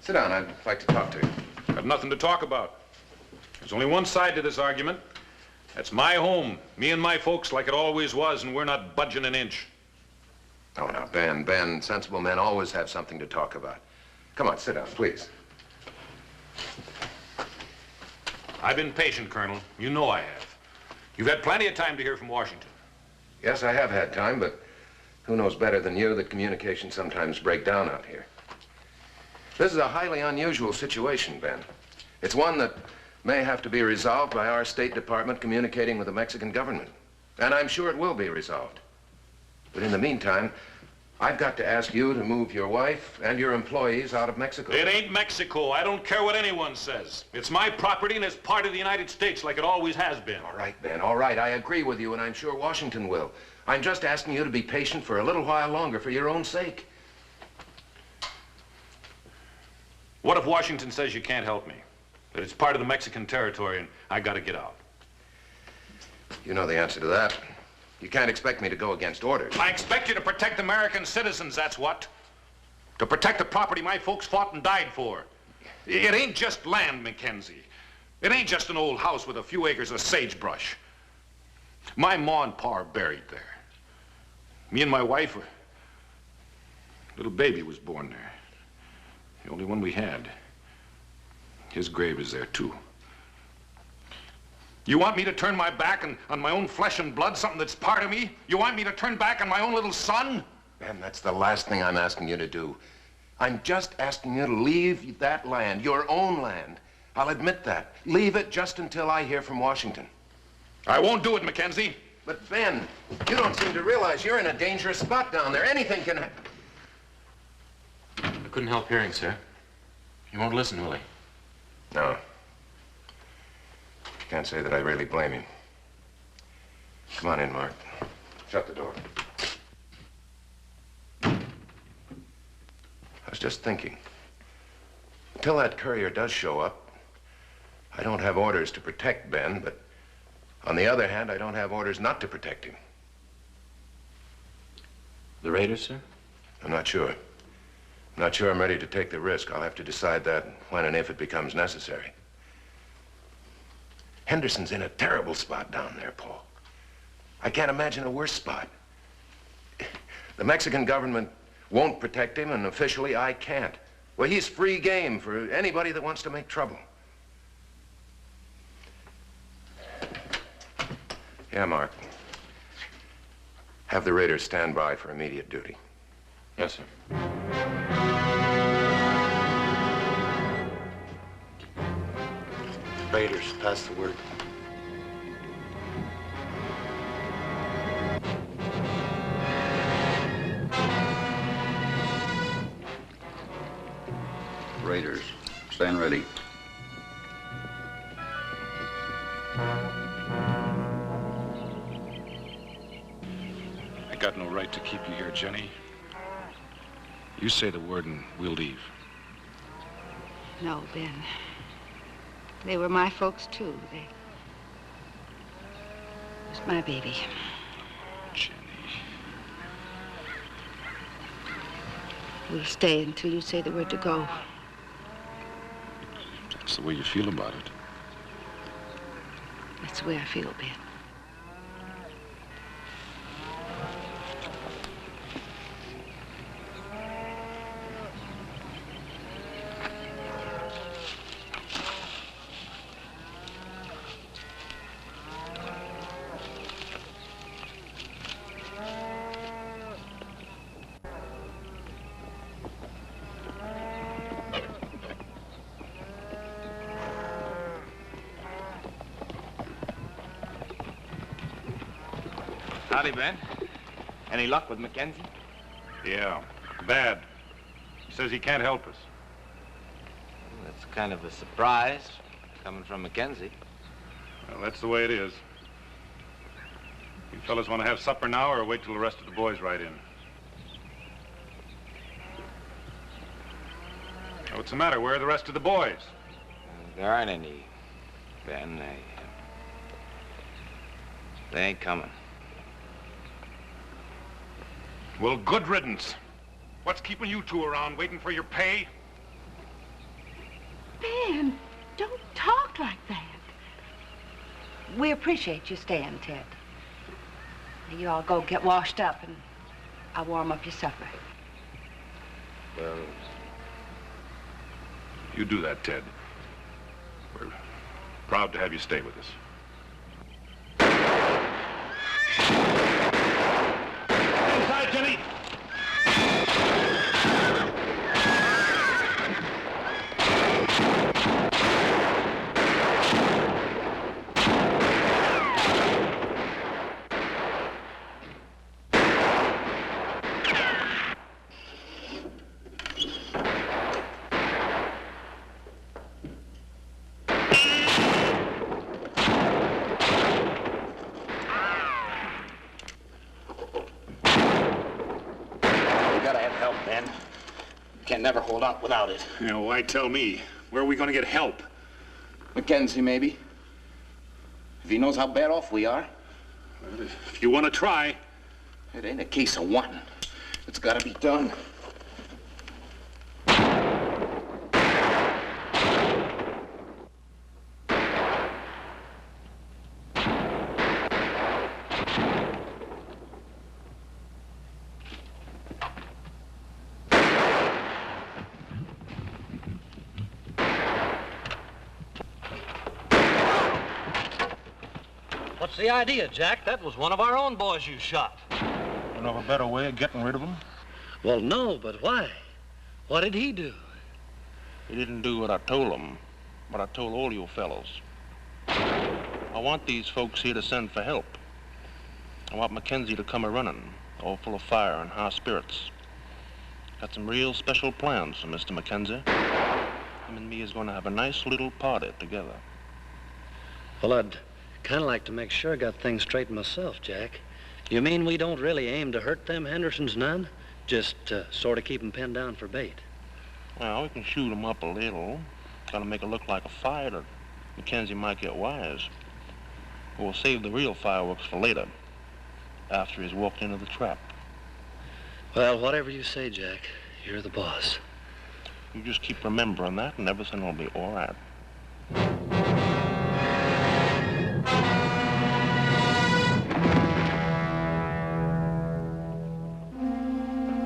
Sit down. I'd like to talk to you. Got nothing to talk about. There's only one side to this argument. That's my home, me and my folks, like it always was, and we're not budging an inch. Oh, now, Ben, sensible men always have something to talk about. Come on, sit down, please. I've been patient, Colonel. You know I have. You've had plenty of time to hear from Washington. Yes, I have had time, but who knows better than you that communications sometimes break down out here. This is a highly unusual situation, Ben. It's one that may have to be resolved by our State Department communicating with the Mexican government. And I'm sure it will be resolved. But in the meantime, I've got to ask you to move your wife and your employees out of Mexico. It ain't Mexico. I don't care what anyone says. It's my property and it's part of the United States like it always has been. All right, Ben, all right. I agree with you, and I'm sure Washington will. I'm just asking you to be patient for a little while longer for your own sake. What if Washington says you can't help me? That it's part of the Mexican territory and I gotta get out? You know the answer to that. You can't expect me to go against orders. I expect you to protect American citizens, that's what. To protect the property my folks fought and died for. It ain't just land, Mackenzie. It ain't just an old house with a few acres of sagebrush. My ma and pa are buried there. Me and my wife, little baby was born there. The only one we had. His grave is there, too. You want me to turn my back on my own flesh and blood, something that's part of me? You want me to turn back on my own little son? Ben, that's the last thing I'm asking you to do. I'm just asking you to leave that land, your own land. I'll admit that. Leave it just until I hear from Washington. I won't do it, Mackenzie. But, Ben, you don't seem to realize you're in a dangerous spot down there. Anything can happen. I couldn't help hearing, sir. You won't listen, will he? No. Can't say that I really blame him. Come on in, Mark. Shut the door. I was just thinking. Until that courier does show up, I don't have orders to protect Ben, but on the other hand, I don't have orders not to protect him. The raiders, sir? I'm not sure. I'm not sure I'm ready to take the risk. I'll have to decide that when and if it becomes necessary. Henderson's in a terrible spot down there, Paul. I can't imagine a worse spot. The Mexican government won't protect him, and officially I can't. Well, he's free game for anybody that wants to make trouble. Yeah, Mark. Have the raiders stand by for immediate duty. Yes, sir. Raiders, pass the word. Raiders, stand ready. I got no right to keep you here, Jenny. You say the word and we'll leave. No, Ben. They were my folks, too. They was my baby. Jenny. We'll stay until you say the word to go. That's the way you feel about it. That's the way I feel, Ben. Howdy, Ben. Any luck with Mackenzie? Yeah, bad. He says he can't help us. That's kind of a surprise, coming from Mackenzie. Well, that's the way it is. You fellas want to have supper now or wait till the rest of the boys ride in? What's the matter? Where are the rest of the boys? There aren't any, Ben. They ain't coming. Well, good riddance. What's keeping you two around waiting for your pay? Ben, don't talk like that. We appreciate you staying, Ted. You all go get washed up and I'll warm up your supper. Well, you do that, Ted. We're proud to have you stay with us. Inside, Jenny! Can never hold out without it. You know, why tell me? Where are we going to get help? Mackenzie, maybe. If he knows how bad off we are. Well, if you want to try. It ain't a case of wanting. It's got to be done. What's the idea, Jack? That was one of our own boys you shot. You know of a better way of getting rid of him? Well, no, but why? What did he do? He didn't do what I told him, but I told all you fellows. I want these folks here to send for help. I want Mackenzie to come a-running, all full of fire and high spirits. Got some real special plans for Mr. Mackenzie. Him and me is going to have a nice little party together. Well, I'd kind of like to make sure I got things straight myself, Jack. You mean we don't really aim to hurt them Hendersons none? Just sort of keep them pinned down for bait? Well, we can shoot them up a little. Gotta make it look like a fight, or Mackenzie might get wise. We'll save the real fireworks for later, after he's walked into the trap. Well, whatever you say, Jack. You're the boss. You just keep remembering that, and everything will be all right.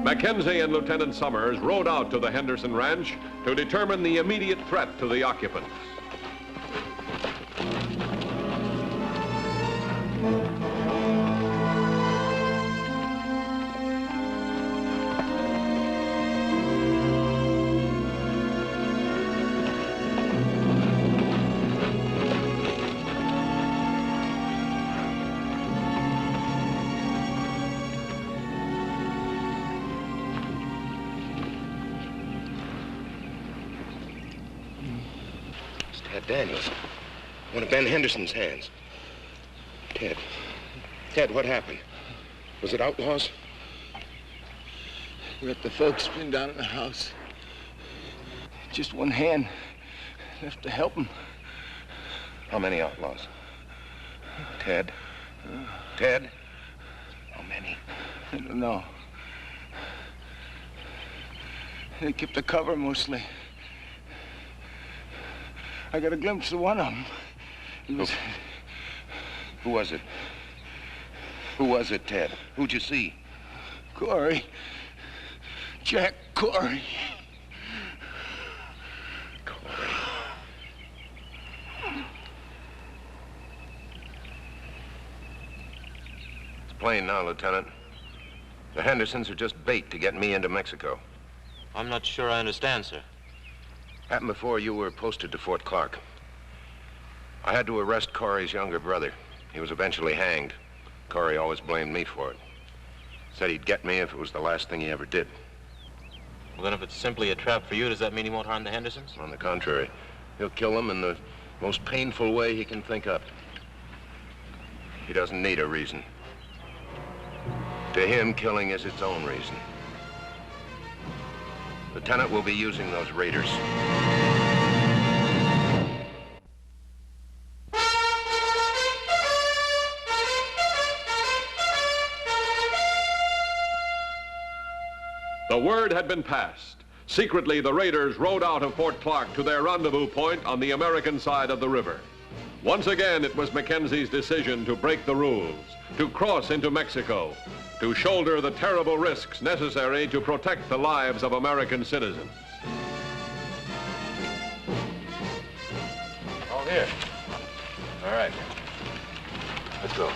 Mackenzie and Lieutenant Summers rode out to the Henderson Ranch to determine the immediate threat to the occupants. Daniels. One of Ben Henderson's hands. Ted. Ted, what happened? Was it outlaws? Let the folks been down in the house. Just one hand left to help them. How many outlaws? Ted? Ted? How many? I don't know. They kept the cover mostly. I got a glimpse of one of them. He was... Who was it? Who was it, Ted? Who'd you see? Corey. Jack Corey. Corey. It's plain now, Lieutenant. The Hendersons are just bait to get me into Mexico. I'm not sure I understand, sir. Happened before you were posted to Fort Clark. I had to arrest Corey's younger brother. He was eventually hanged. Corey always blamed me for it. Said he'd get me if it was the last thing he ever did. Well, then if it's simply a trap for you, does that mean he won't harm the Hendersons? On the contrary, he'll kill them in the most painful way he can think up. He doesn't need a reason. To him, killing is its own reason. Lieutenant, we'll be using those raiders. The word had been passed. Secretly, the raiders rode out of Fort Clark to their rendezvous point on the American side of the river. Once again, it was Mackenzie's decision to break the rules, to cross into Mexico, to shoulder the terrible risks necessary to protect the lives of American citizens. All here. All right. Let's go.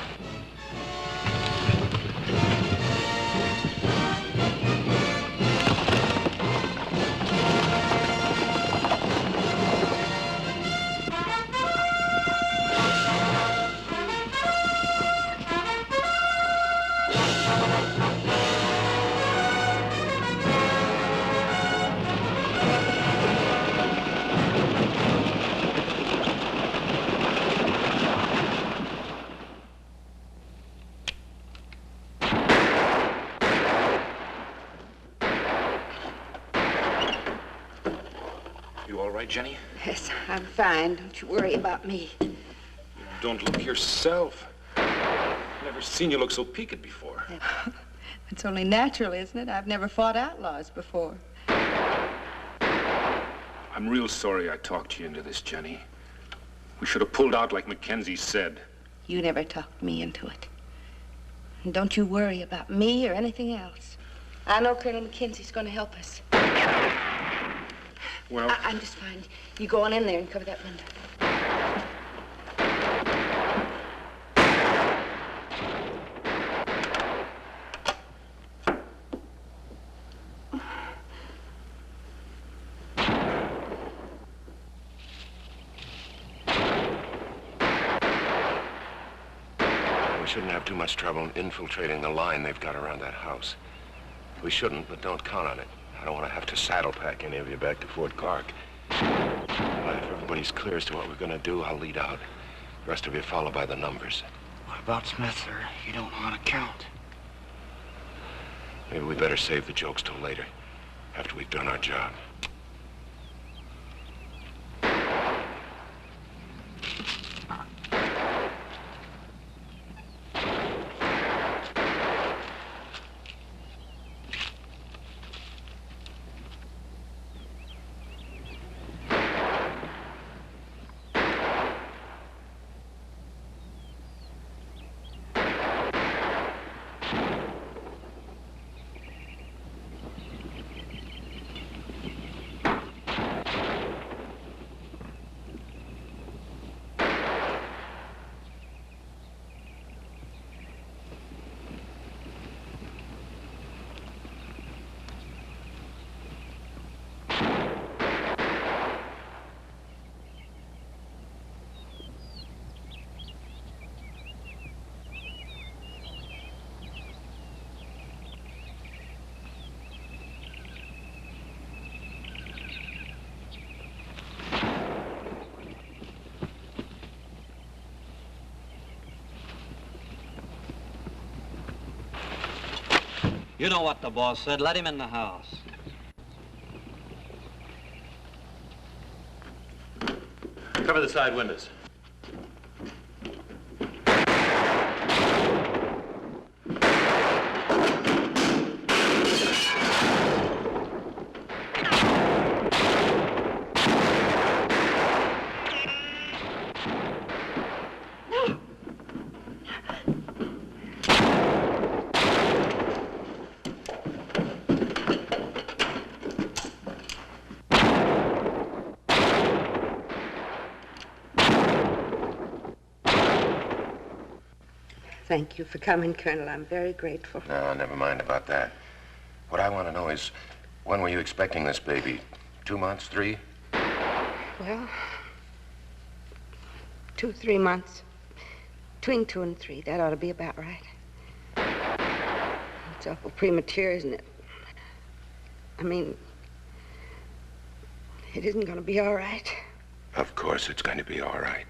Jenny? Yes, I'm fine. Don't you worry about me. You don't look yourself. Never seen you look so peaked before. It's only natural, isn't it? I've never fought outlaws before. I'm real sorry I talked you into this, Jenny. We should have pulled out like Mackenzie said. You never talked me into it. And don't you worry about me or anything else. I know Colonel Mackenzie's going to help us. Well, I'm just fine. You go on in there and cover that window. We shouldn't have too much trouble infiltrating the line they've got around that house. We shouldn't, but don't count on it. I don't want to have to saddle pack any of you back to Fort Clark. If everybody's clear as to what we're going to do, I'll lead out. The rest of you follow by the numbers. What about Smith, sir? You don't know how to count. Maybe we better save the jokes till later, after we've done our job. You know what the boss said. Let him in the house. Cover the side windows. Thank you for coming, Colonel. I'm very grateful. No, never mind about that. What I want to know is, when were you expecting this baby? 2 months, 3? Well, 2, 3 months. Between 2 and 3. That ought to be about right. It's awful premature, isn't it? I mean, it isn't going to be all right. Of course it's going to be all right.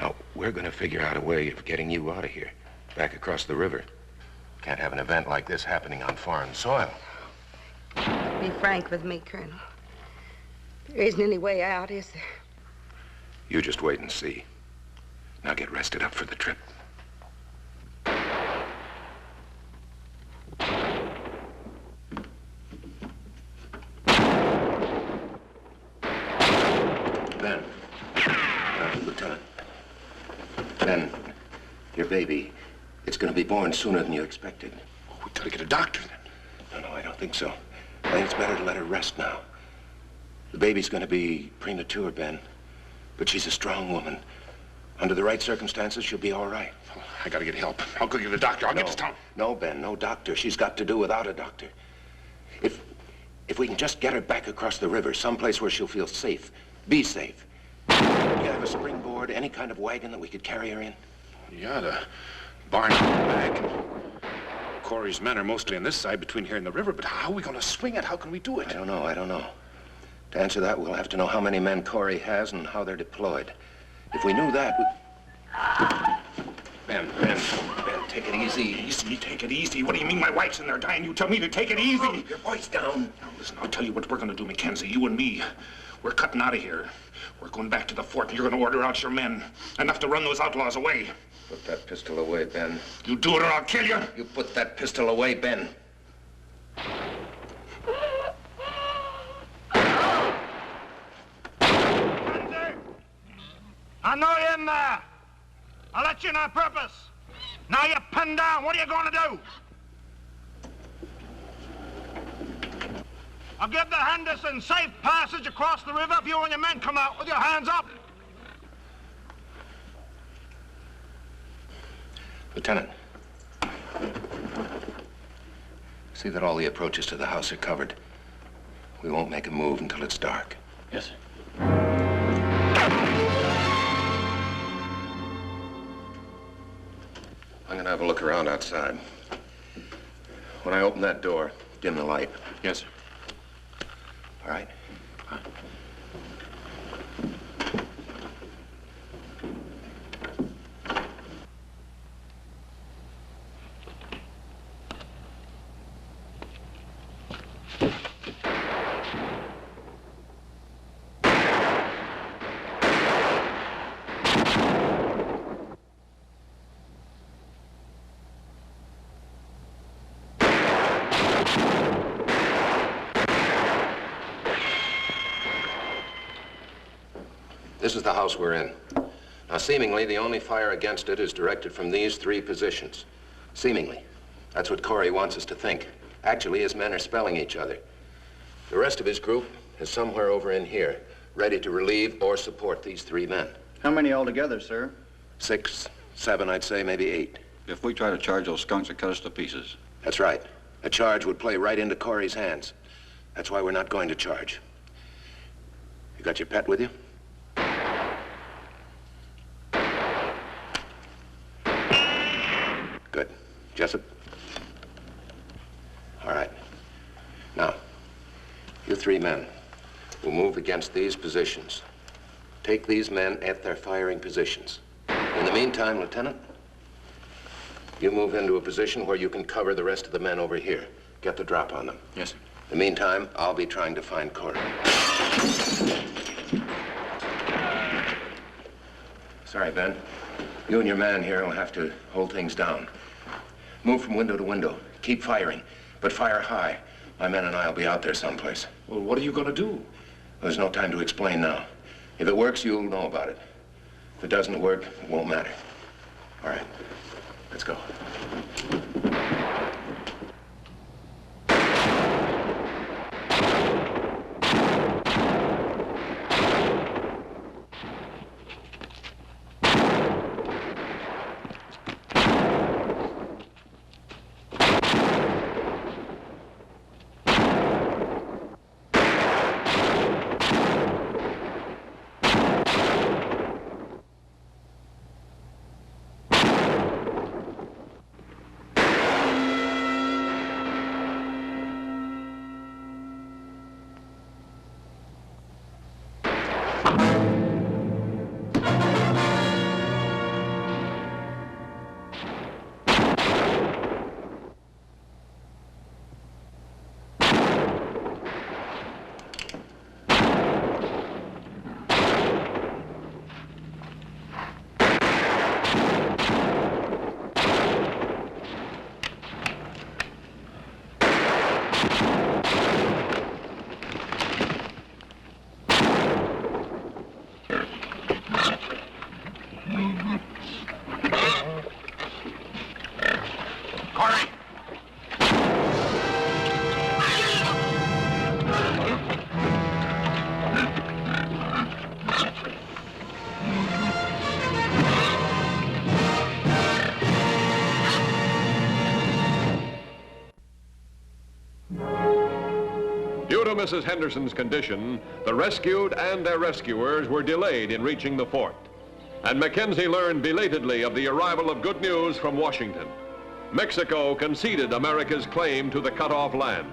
Now, we're going to figure out a way of getting you out of here, back across the river. Can't have an event like this happening on foreign soil. Be frank with me, Colonel. There isn't any way out, is there? You just wait and see. Now get rested up for the trip. Ben. Lieutenant. Ben, your baby, it's going to be born sooner than you expected. Oh, we gotta get a doctor then. No, I don't think so. I think it's better to let her rest now. The baby's going to be premature, Ben. But she's a strong woman. Under the right circumstances, she'll be all right. I gotta get help. I'll go get a doctor. I'll get to town. No, Ben, no doctor. She's got to do without a doctor. If we can just get her back across the river, someplace where she'll feel safe, be safe. Do you have a springboard, any kind of wagon that we could carry her in? Yeah, the barn out back. Corey's men are mostly on this side between here and the river, but how are we gonna swing it? How can we do it? I don't know. To answer that, we'll have to know how many men Corey has and how they're deployed. If we knew that, Ben, take it easy. Easy, take it easy. What do you mean my wife's in there dying? You tell me to take it easy. Oh, your voice down. Now, listen, I'll tell you what we're gonna do, Mackenzie, you and me. We're cutting out of here. We're going back to the fort, and you're gonna order out your men. Enough to run those outlaws away. Put that pistol away, Ben. You do it or I'll kill you. You put that pistol away, Ben. I know you're in there. I let you in on purpose. Now you're pinned down. What are you going to do? I'll give the Henderson safe passage across the river if you and your men come out with your hands up. Lieutenant, see that all the approaches to the house are covered. We won't make a move until it's dark. Yes, sir. I'm gonna have a look around outside. When I open that door, dim the light. Yes, sir. All right? This is the house we're in. Now, seemingly, the only fire against it is directed from these three positions. Seemingly. That's what Corey wants us to think. Actually, his men are spelling each other. The rest of his group is somewhere over in here, ready to relieve or support these three men. How many altogether, sir? 6, 7, I'd say, maybe 8. If we try to charge those skunks that cut us to pieces. That's right. A charge would play right into Corey's hands. That's why we're not going to charge. You got your pet with you? Good. Jessup? All right. Now, you three men will move against these positions. Take these men at their firing positions. In the meantime, Lieutenant, you move into a position where you can cover the rest of the men over here. Get the drop on them. Yes, sir. In the meantime, I'll be trying to find Corey. Sorry, Ben. You and your man here will have to hold things down. Move from window to window. Keep firing, but fire high. My men and I will be out there someplace. Well, what are you gonna do? There's no time to explain now. If it works, you'll know about it. If it doesn't work, it won't matter. All right, let's go. Due to Mrs. Henderson's condition, the rescued and their rescuers were delayed in reaching the fort. And Mackenzie learned belatedly of the arrival of good news from Washington. Mexico conceded America's claim to the cut-off land.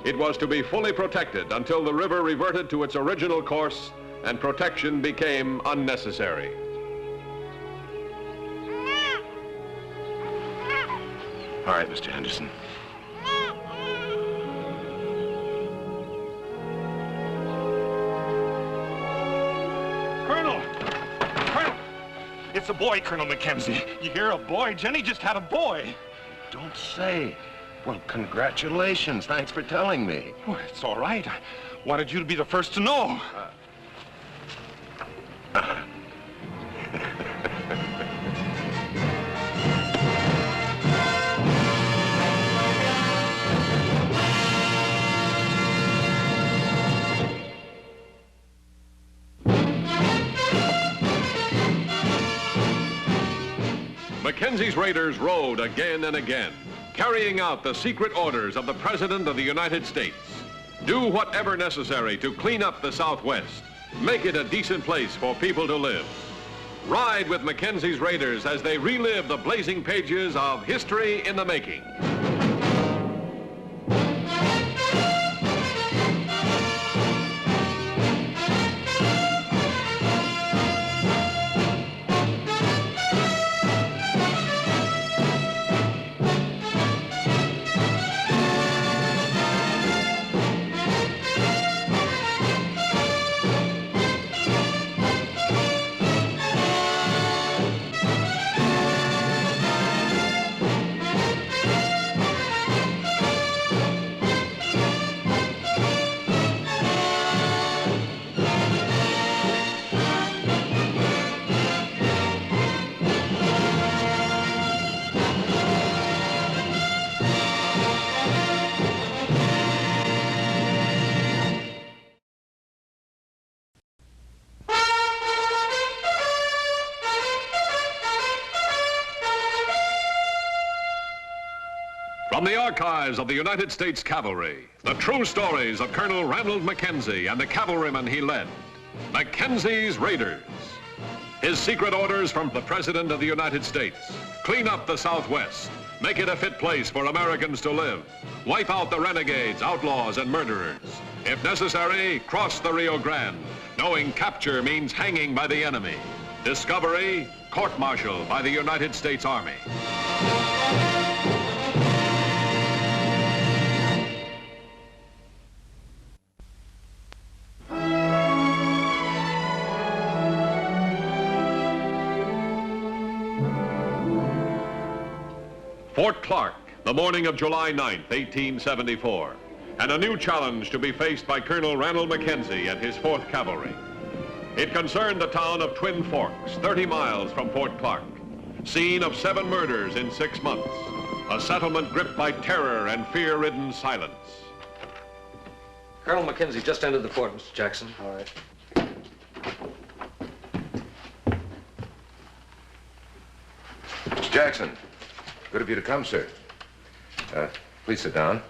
It was to be fully protected until the river reverted to its original course and protection became unnecessary. All right, Mr. Henderson. Colonel! Colonel! It's a boy, Colonel Mackenzie. You hear, a boy? Jenny just had a boy. Don't say. Well, congratulations. Thanks for telling me. Well, it's all right. I wanted you to be the first to know. Mackenzie's raiders rode again and again, carrying out the secret orders of the President of the United States. Do whatever necessary to clean up the Southwest. Make it a decent place for people to live. Ride with Mackenzie's raiders as they relive the blazing pages of history in the making. From the archives of the United States Cavalry, the true stories of Colonel Ranald Mackenzie and the cavalrymen he led. Mackenzie's Raiders. His secret orders from the President of the United States. Clean up the Southwest. Make it a fit place for Americans to live. Wipe out the renegades, outlaws, and murderers. If necessary, cross the Rio Grande, knowing capture means hanging by the enemy. Discovery, court-martial by the United States Army. Fort Clark, the morning of July 9th, 1874, and a new challenge to be faced by Colonel Ranald Mackenzie and his 4th Cavalry. It concerned the town of Twin Forks, 30 miles from Fort Clark, scene of 7 murders in 6 months, a settlement gripped by terror and fear-ridden silence. Colonel Mackenzie just entered the fort, Mr. Jackson. All right. Mr. Jackson. Good of you to come, sir. Please sit down.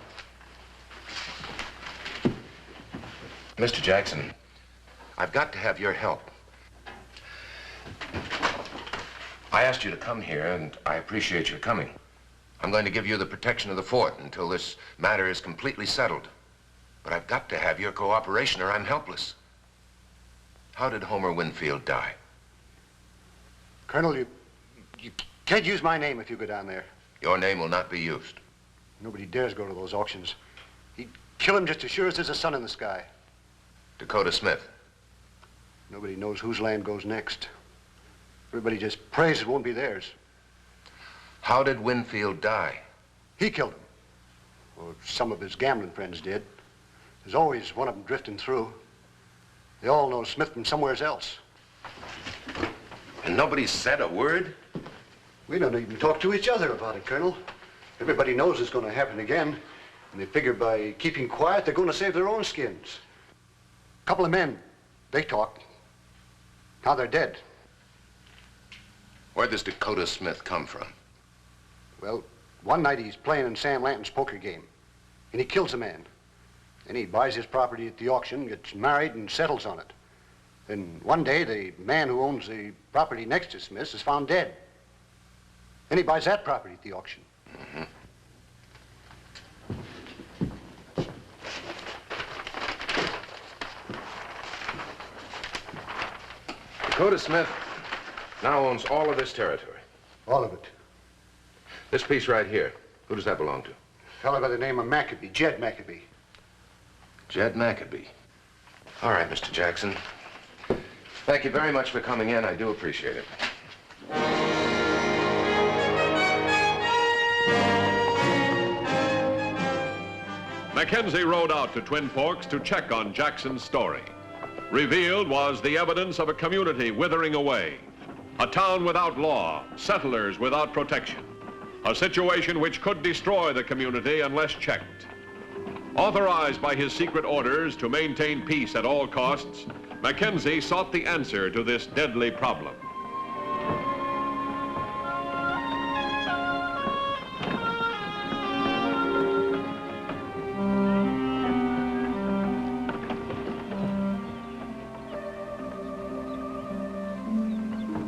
Mr. Jackson, I've got to have your help. I asked you to come here, and I appreciate your coming. I'm going to give you the protection of the fort until this matter is completely settled. But I've got to have your cooperation or I'm helpless. How did Homer Winfield die? Colonel, you can't use my name if you go down there. Your name will not be used. Nobody dares go to those auctions. He'd kill him just as sure as there's a sun in the sky. Dakota Smith. Nobody knows whose land goes next. Everybody just prays it won't be theirs. How did Winfield die? He killed him. Well, some of his gambling friends did. There's always one of them drifting through. They all know Smith from somewheres else. And nobody said a word? We don't even talk to each other about it, Colonel. Everybody knows it's going to happen again, and they figure by keeping quiet, they're going to save their own skins. A couple of men, they talked. Now they're dead. Where does Dakota Smith come from? Well, one night he's playing in Sam Lanton's poker game, and he kills a man. Then he buys his property at the auction, gets married, and settles on it. Then one day, the man who owns the property next to Smith's is found dead. Then he buys that property at the auction. Mm-hmm. Dakota Smith now owns all of this territory. All of it. This piece right here, who does that belong to? A fellow by the name of Maccabee, Jed Maccabee. Jed Maccabee. All right, Mr. Jackson. Thank you very much for coming in. I do appreciate it. Mackenzie rode out to Twin Forks to check on Jackson's story. Revealed was the evidence of a community withering away, a town without law, settlers without protection, a situation which could destroy the community unless checked. Authorized by his secret orders to maintain peace at all costs, Mackenzie sought the answer to this deadly problem.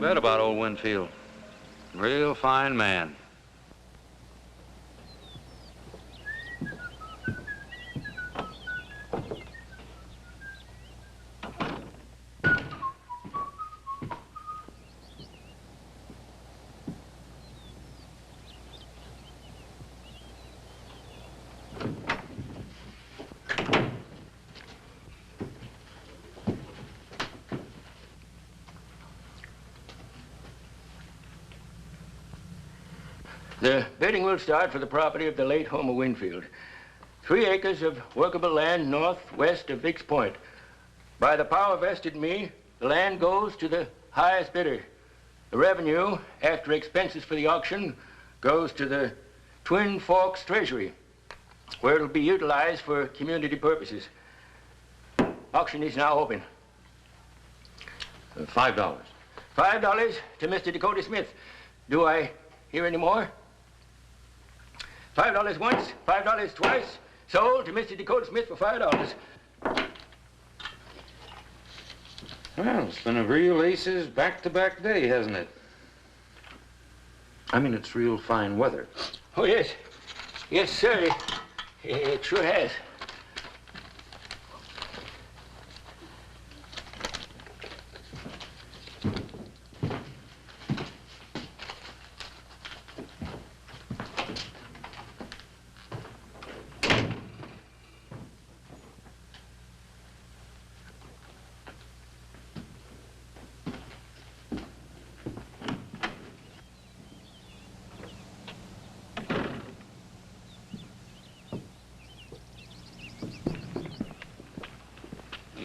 Bet about old Winfield. Real fine man. The bidding will start for the property of the late Homer Winfield. 3 acres of workable land northwest of Vick's Point. By the power vested in me, the land goes to the highest bidder. The revenue, after expenses for the auction, goes to the Twin Forks Treasury, where it'll be utilized for community purposes. Auction is now open. $5. $5 to Mr. Dakota Smith. Do I hear any more? $5 once, $5 twice. Sold to Mr. Dakota Smith for $5. Well, it's been a real aces back-to-back day, hasn't it? I mean, it's real fine weather. Oh, yes. Yes, sir. It sure has.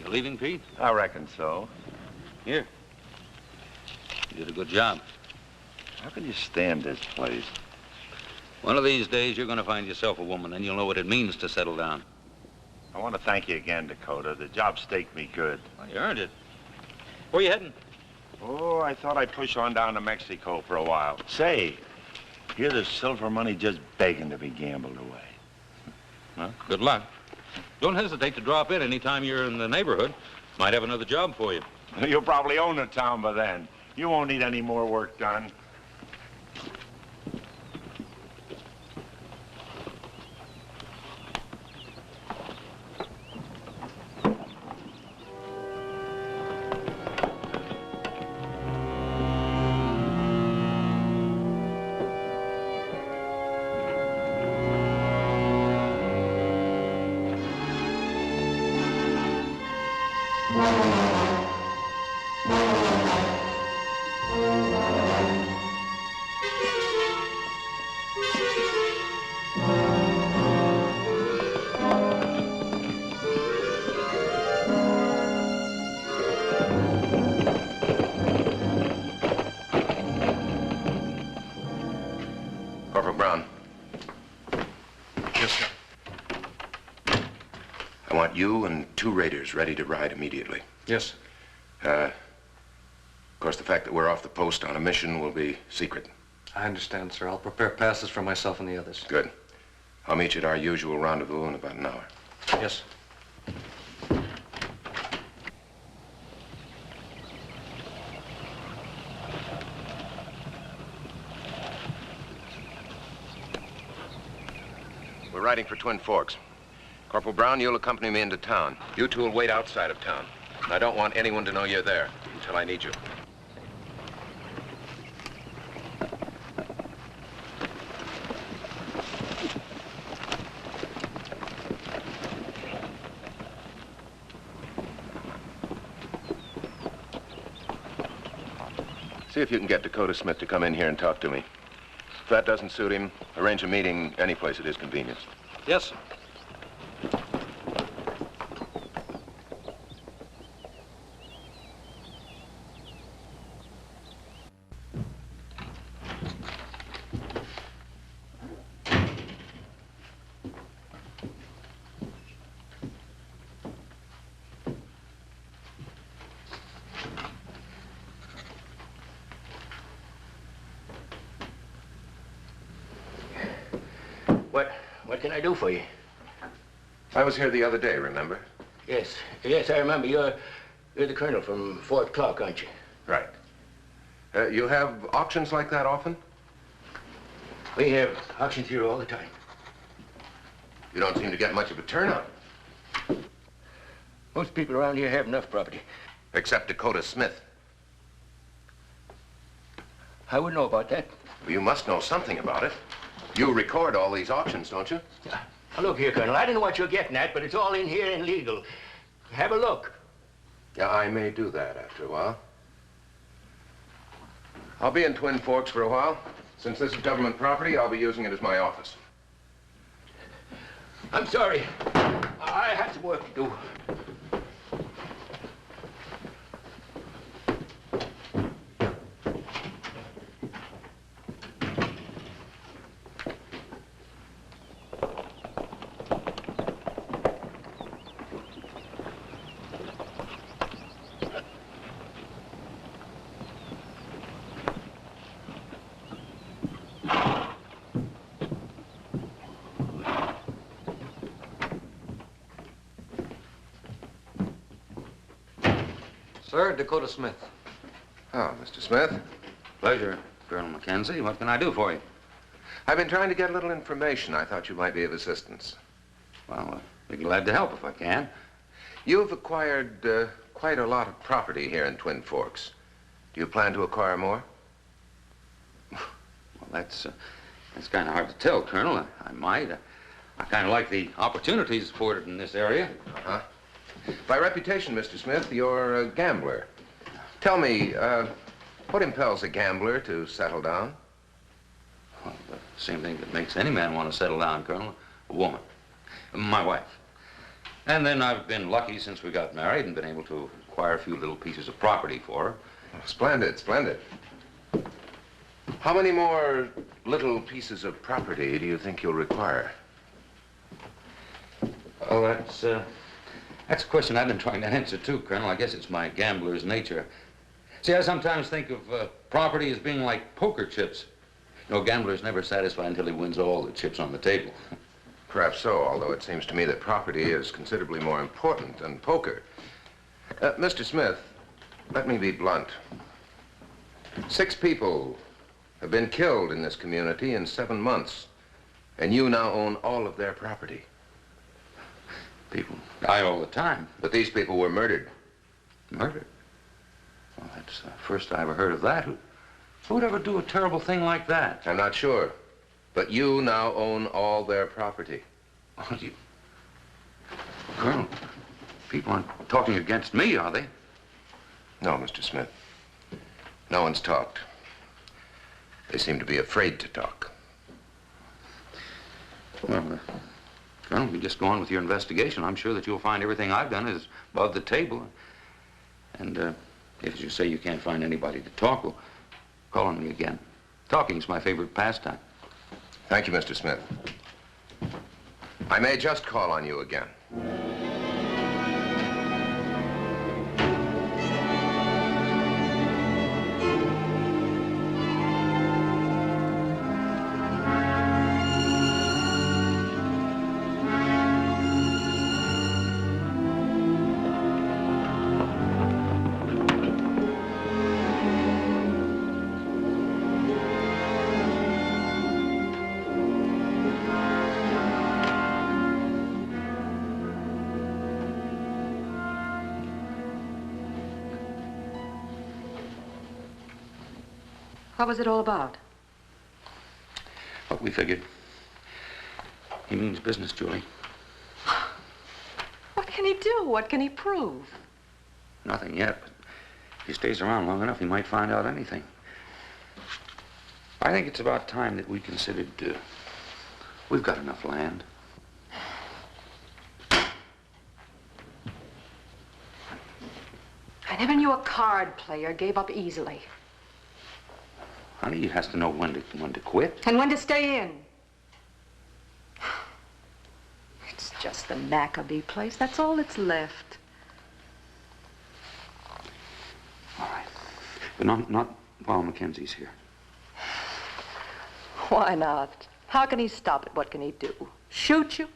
Leaving, Pete? I reckon so. Here. You did a good job. How can you stand this place? One of these days, you're going to find yourself a woman, and you'll know what it means to settle down. I want to thank you again, Dakota. The job staked me good. Well, you earned it. Where you heading? Oh, I thought I'd push on down to Mexico for a while. Say, here there's silver money just begging to be gambled away. Well, good luck. Don't hesitate to drop in any time you're in the neighborhood. Might have another job for you. You'll probably own the town by then. You won't need any more work done. You and 2 raiders ready to ride immediately. Yes. Of course, the fact that we're off the post on a mission will be secret. I understand, sir. I'll prepare passes for myself and the others. Good. I'll meet you at our usual rendezvous in about an hour. Yes. We're riding for Twin Forks. Corporal Brown, you'll accompany me into town. You two will wait outside of town. I don't want anyone to know you're there until I need you. See if you can get Dakota Smith to come in here and talk to me. If that doesn't suit him, arrange a meeting any place at his convenience. Yes, sir. What can I do for you? I was here the other day, remember? Yes, I remember. You're the colonel from Fort Clark, aren't you? Right. You have auctions like that often? We have auctions here all the time. You don't seem to get much of a turnout. Most people around here have enough property. Except Dakota Smith. I wouldn't know about that. Well, you must know something about it. You record all these auctions, don't you? Now, look here, Colonel. I don't know what you're getting at, but it's all in here and legal. Have a look. Yeah, I may do that after a while. I'll be in Twin Forks for a while. Since this is government property, I'll be using it as my office. I'm sorry. I have some work to do. Sir, Dakota Smith. Oh, Mr. Smith. Pleasure, Colonel Mackenzie. What can I do for you? I've been trying to get a little information. I thought you might be of assistance. Well, I'd be glad to help if I can. You've acquired quite a lot of property here in Twin Forks. Do you plan to acquire more? Well, that's kind of hard to tell, Colonel. I might. I kind of like the opportunities afforded in this area. Uh-huh. By reputation, Mr. Smith, you're a gambler. Tell me, what impels a gambler to settle down? Well, the same thing that makes any man want to settle down, Colonel. A woman. My wife. And then I've been lucky since we got married and been able to acquire a few little pieces of property for her. Splendid, splendid. How many more little pieces of property do you think you'll require? Oh, that's a question I've been trying to answer, too, Colonel. I guess it's my gambler's nature. See, I sometimes think of property as being like poker chips. You know, a gambler's never satisfied until he wins all the chips on the table. Perhaps so, although it seems to me that property is considerably more important than poker. Mr. Smith, let me be blunt. 6 people have been killed in this community in 7 months, and you now own all of their property. People die all the time. But these people were murdered. Murdered? Well, that's the first I ever heard of that. Who would ever do a terrible thing like that? I'm not sure. But you now own all their property. Oh, Colonel, people aren't talking against me, are they? No, Mr. Smith. No one's talked. They seem to be afraid to talk. Well, Colonel, you just go on with your investigation. I'm sure that you'll find everything I've done is above the table. And if, as you say, you can't find anybody to talk, well, call on me again. Talking's my favorite pastime. Thank you, Mr. Smith. I may just call on you again. What was it all about? What we figured. He means business, Julie. What can he do? What can he prove? Nothing yet, but if he stays around long enough, he might find out anything. I think it's about time that we considered, we've got enough land. I never knew a card player gave up easily. Honey, he has to know when to quit. And when to stay in. It's just the Maccabee place. That's all that's left. All right. But not while Mackenzie's here. Why not? How can he stop it? What can he do? Shoot you?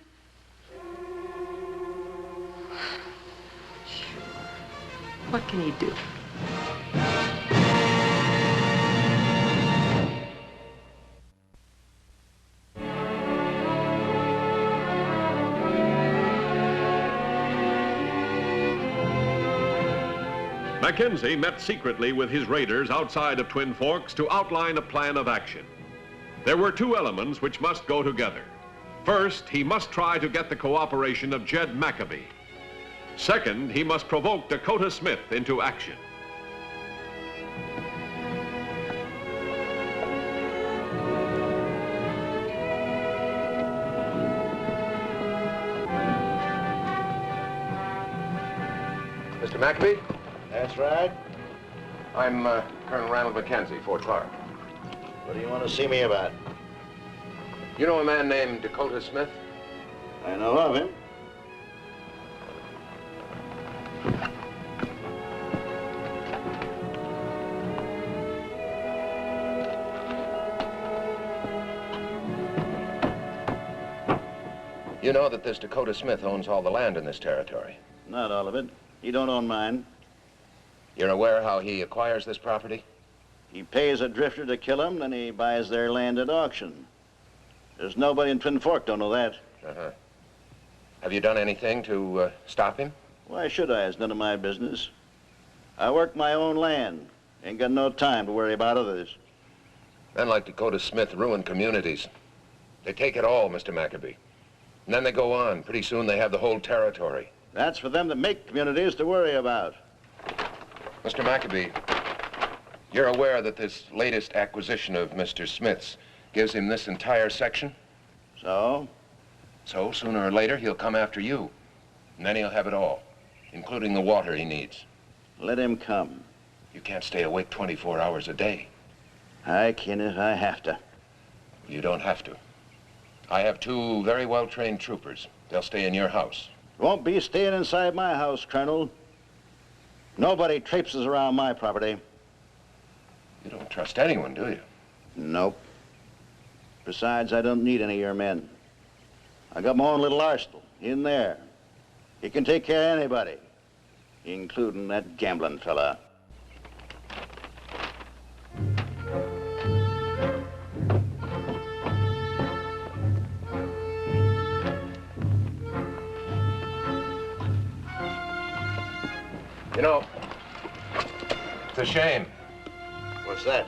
What can he do? Mackenzie met secretly with his raiders outside of Twin Forks to outline a plan of action. There were two elements which must go together. First, he must try to get the cooperation of Jed Maccabee. Second, he must provoke Dakota Smith into action. Mr. Maccabee? That's right. I'm Colonel Randall Mackenzie, Fort Clark. What do you want to see me about? You know a man named Dakota Smith? I know of him. You know that this Dakota Smith owns all the land in this territory. Not all of it. He don't own mine. You're aware how he acquires this property? He pays a drifter to kill him, then he buys their land at auction. There's nobody in Twin Fork don't know that. Uh-huh. Have you done anything to stop him? Why should I? It's none of my business. I work my own land. Ain't got no time to worry about others. Men like Dakota Smith ruin communities. They take it all, Mr. Maccabee. And then they go on. Pretty soon they have the whole territory. That's for them that make communities to worry about. Mr. Maccabee, you're aware that this latest acquisition of Mr. Smith's gives him this entire section? So? So, sooner or later, he'll come after you. And then he'll have it all, including the water he needs. Let him come. You can't stay awake 24 hours a day. I can if I have to. You don't have to. I have two very well-trained troopers. They'll stay in your house. Won't be staying inside my house, Colonel. Nobody traipses around my property. You don't trust anyone, do you? Nope. Besides, I don't need any of your men. I got my own little arsenal in there. You can take care of anybody, including that gambling fella. You know, it's a shame. What's that?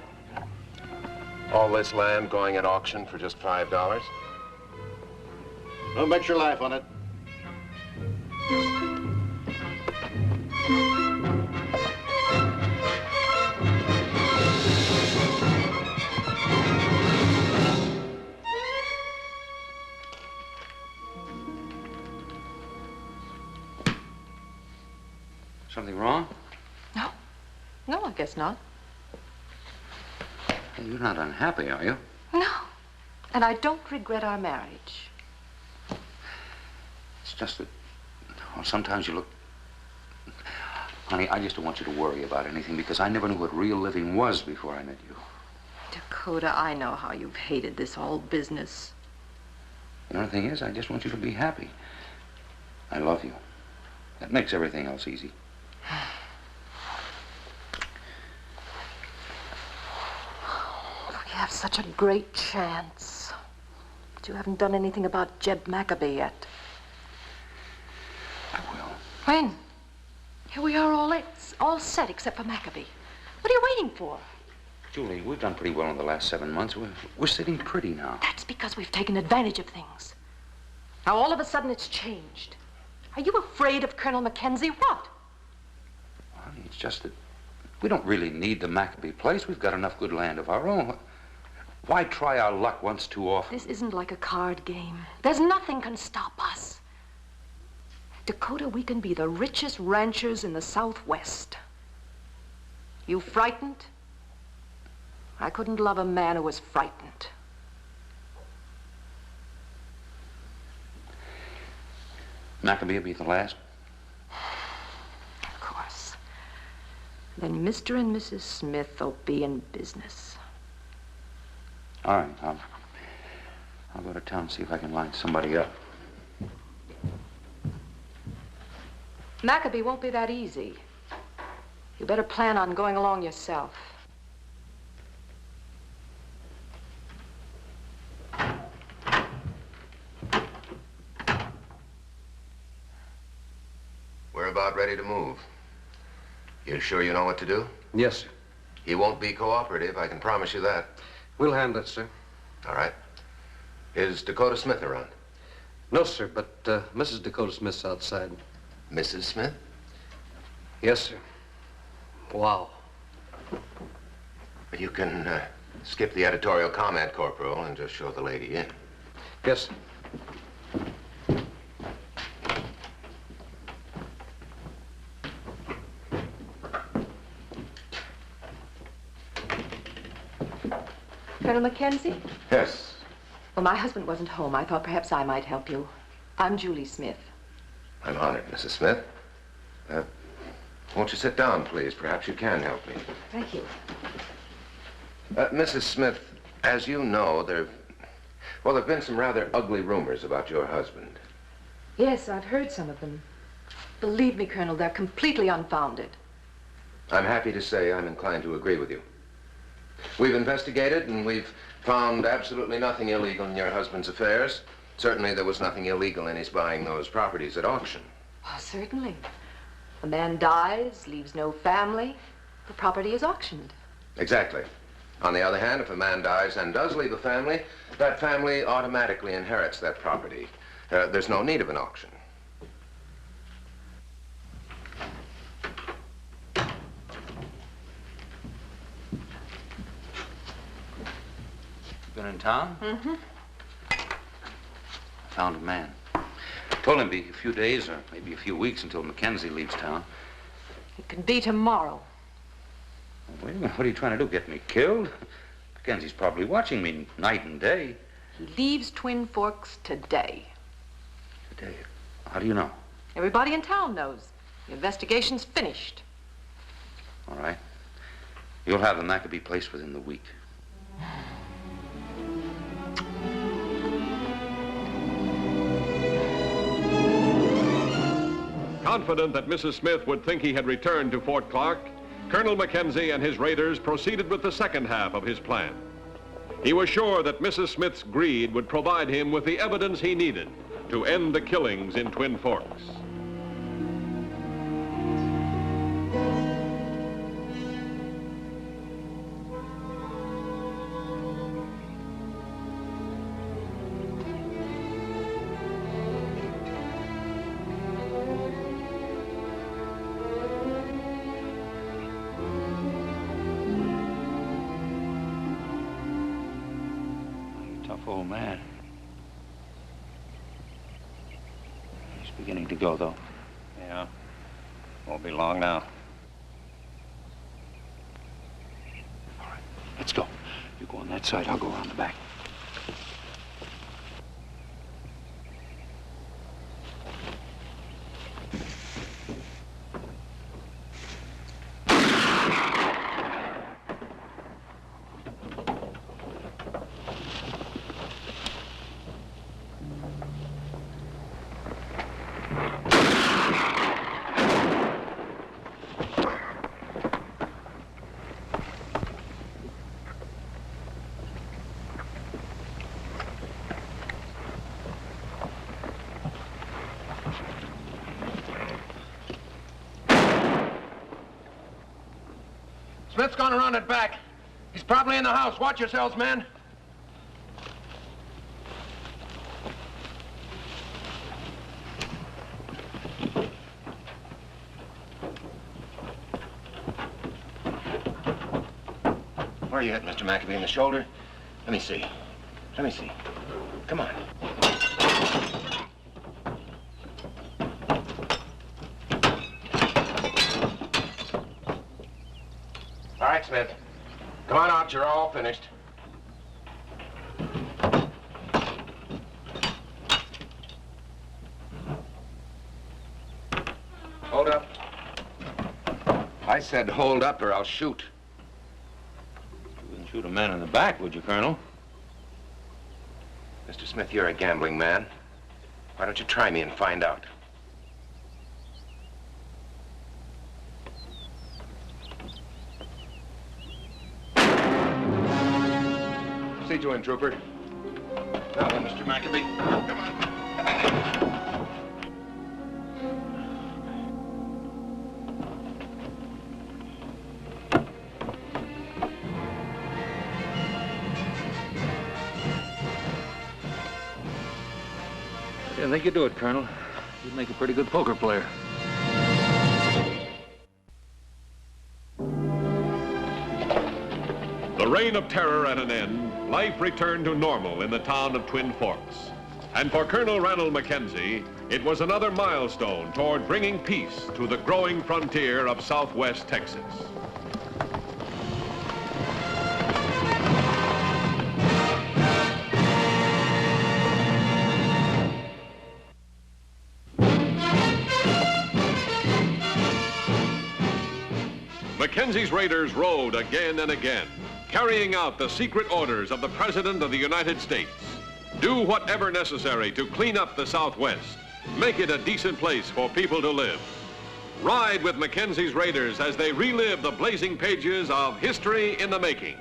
All this land going at auction for just $5. Don't bet your life on it. Something wrong? No. No, I guess not. You're not unhappy, are you? No. And I don't regret our marriage. It's just that, well, sometimes you look... Honey, I just don't want you to worry about anything because I never knew what real living was before I met you. Dakota, I know how you've hated this whole business. The only thing is, I just want you to be happy. I love you. That makes everything else easy. We have such a great chance. But you haven't done anything about Jed Maccabee yet. I will. When? Here we are all set except for Maccabee. What are you waiting for? Julie, we've done pretty well in the last 7 months. We're sitting pretty now. That's because we've taken advantage of things. Now, all of a sudden, it's changed. Are you afraid of Colonel Mackenzie? What? Honey, it's just that we don't really need the Maccabee place. We've got enough good land of our own. Why try our luck once too often? This isn't like a card game. There's nothing can stop us. Dakota, we can be the richest ranchers in the Southwest. You frightened? I couldn't love a man who was frightened. Maccabee will be the last. Of course. Then Mr. and Mrs. Smith will be in business. All right, I'll go to town and see if I can line somebody up. Maccabee won't be that easy. You better plan on going along yourself. We're about ready to move. You sure you know what to do? Yes, sir. He won't be cooperative, I can promise you that. We'll handle it, sir. All right. Is Dakota Smith around? No, sir, but Mrs. Dakota Smith's outside. Mrs. Smith? Yes, sir. Wow. You can skip the editorial comment, Corporal, and just show the lady in. Yes, sir. Colonel Mackenzie? Yes. Well, my husband wasn't home. I thought perhaps I might help you. I'm Julie Smith. I'm honored, Mrs. Smith. Won't you sit down, please? Perhaps you can help me. Thank you. Mrs. Smith, as you know, there've been some rather ugly rumors about your husband. Yes, I've heard some of them. Believe me, Colonel, they're completely unfounded. I'm happy to say I'm inclined to agree with you. We've investigated, and we've found absolutely nothing illegal in your husband's affairs. Certainly there was nothing illegal in his buying those properties at auction. Oh, certainly. A man dies, leaves no family. The property is auctioned. Exactly. On the other hand, if a man dies and does leave a family, that family automatically inherits that property. There's no need of an auction. Been in town? Mm-hmm. I found a man. Told him it'd be a few days or maybe a few weeks until Mackenzie leaves town. It can be tomorrow. Wait a minute, what are you trying to do, get me killed? Mackenzie's probably watching me night and day. He leaves Twin Forks today. Today? How do you know? Everybody in town knows. The investigation's finished. All right. You'll have the Maccabee place within the week. Confident that Mrs. Smith would think he had returned to Fort Clark, Colonel Mackenzie and his raiders proceeded with the second half of his plan. He was sure that Mrs. Smith's greed would provide him with the evidence he needed to end the killings in Twin Forks. Old man. He's beginning to go, though. Yeah. Won't be long now. All right, let's go. You go on that side, I'll go around the back. Smith's gone around it back. He's probably in the house. Watch yourselves, men. Where are you at, Mr. Maccabee? In the shoulder? Let me see. Let me see. Come on. All right, Smith. Come on out. You're all finished. Hold up. I said hold up or I'll shoot. You wouldn't shoot a man in the back, would you, Colonel? Mr. Smith, you're a gambling man. Why don't you try me and find out? See you in, Trooper. Now then, Mr. Maccabee. Come on. I didn't think you'd do it, Colonel. You'd make a pretty good poker player. The reign of terror at an end, life returned to normal in the town of Twin Forks. And for Colonel Ranald Mackenzie, it was another milestone toward bringing peace to the growing frontier of southwest Texas. Mackenzie's raiders rode again and again, carrying out the secret orders of the President of the United States. Do whatever necessary to clean up the Southwest, make it a decent place for people to live. Ride with Mackenzie's raiders as they relive the blazing pages of history in the making.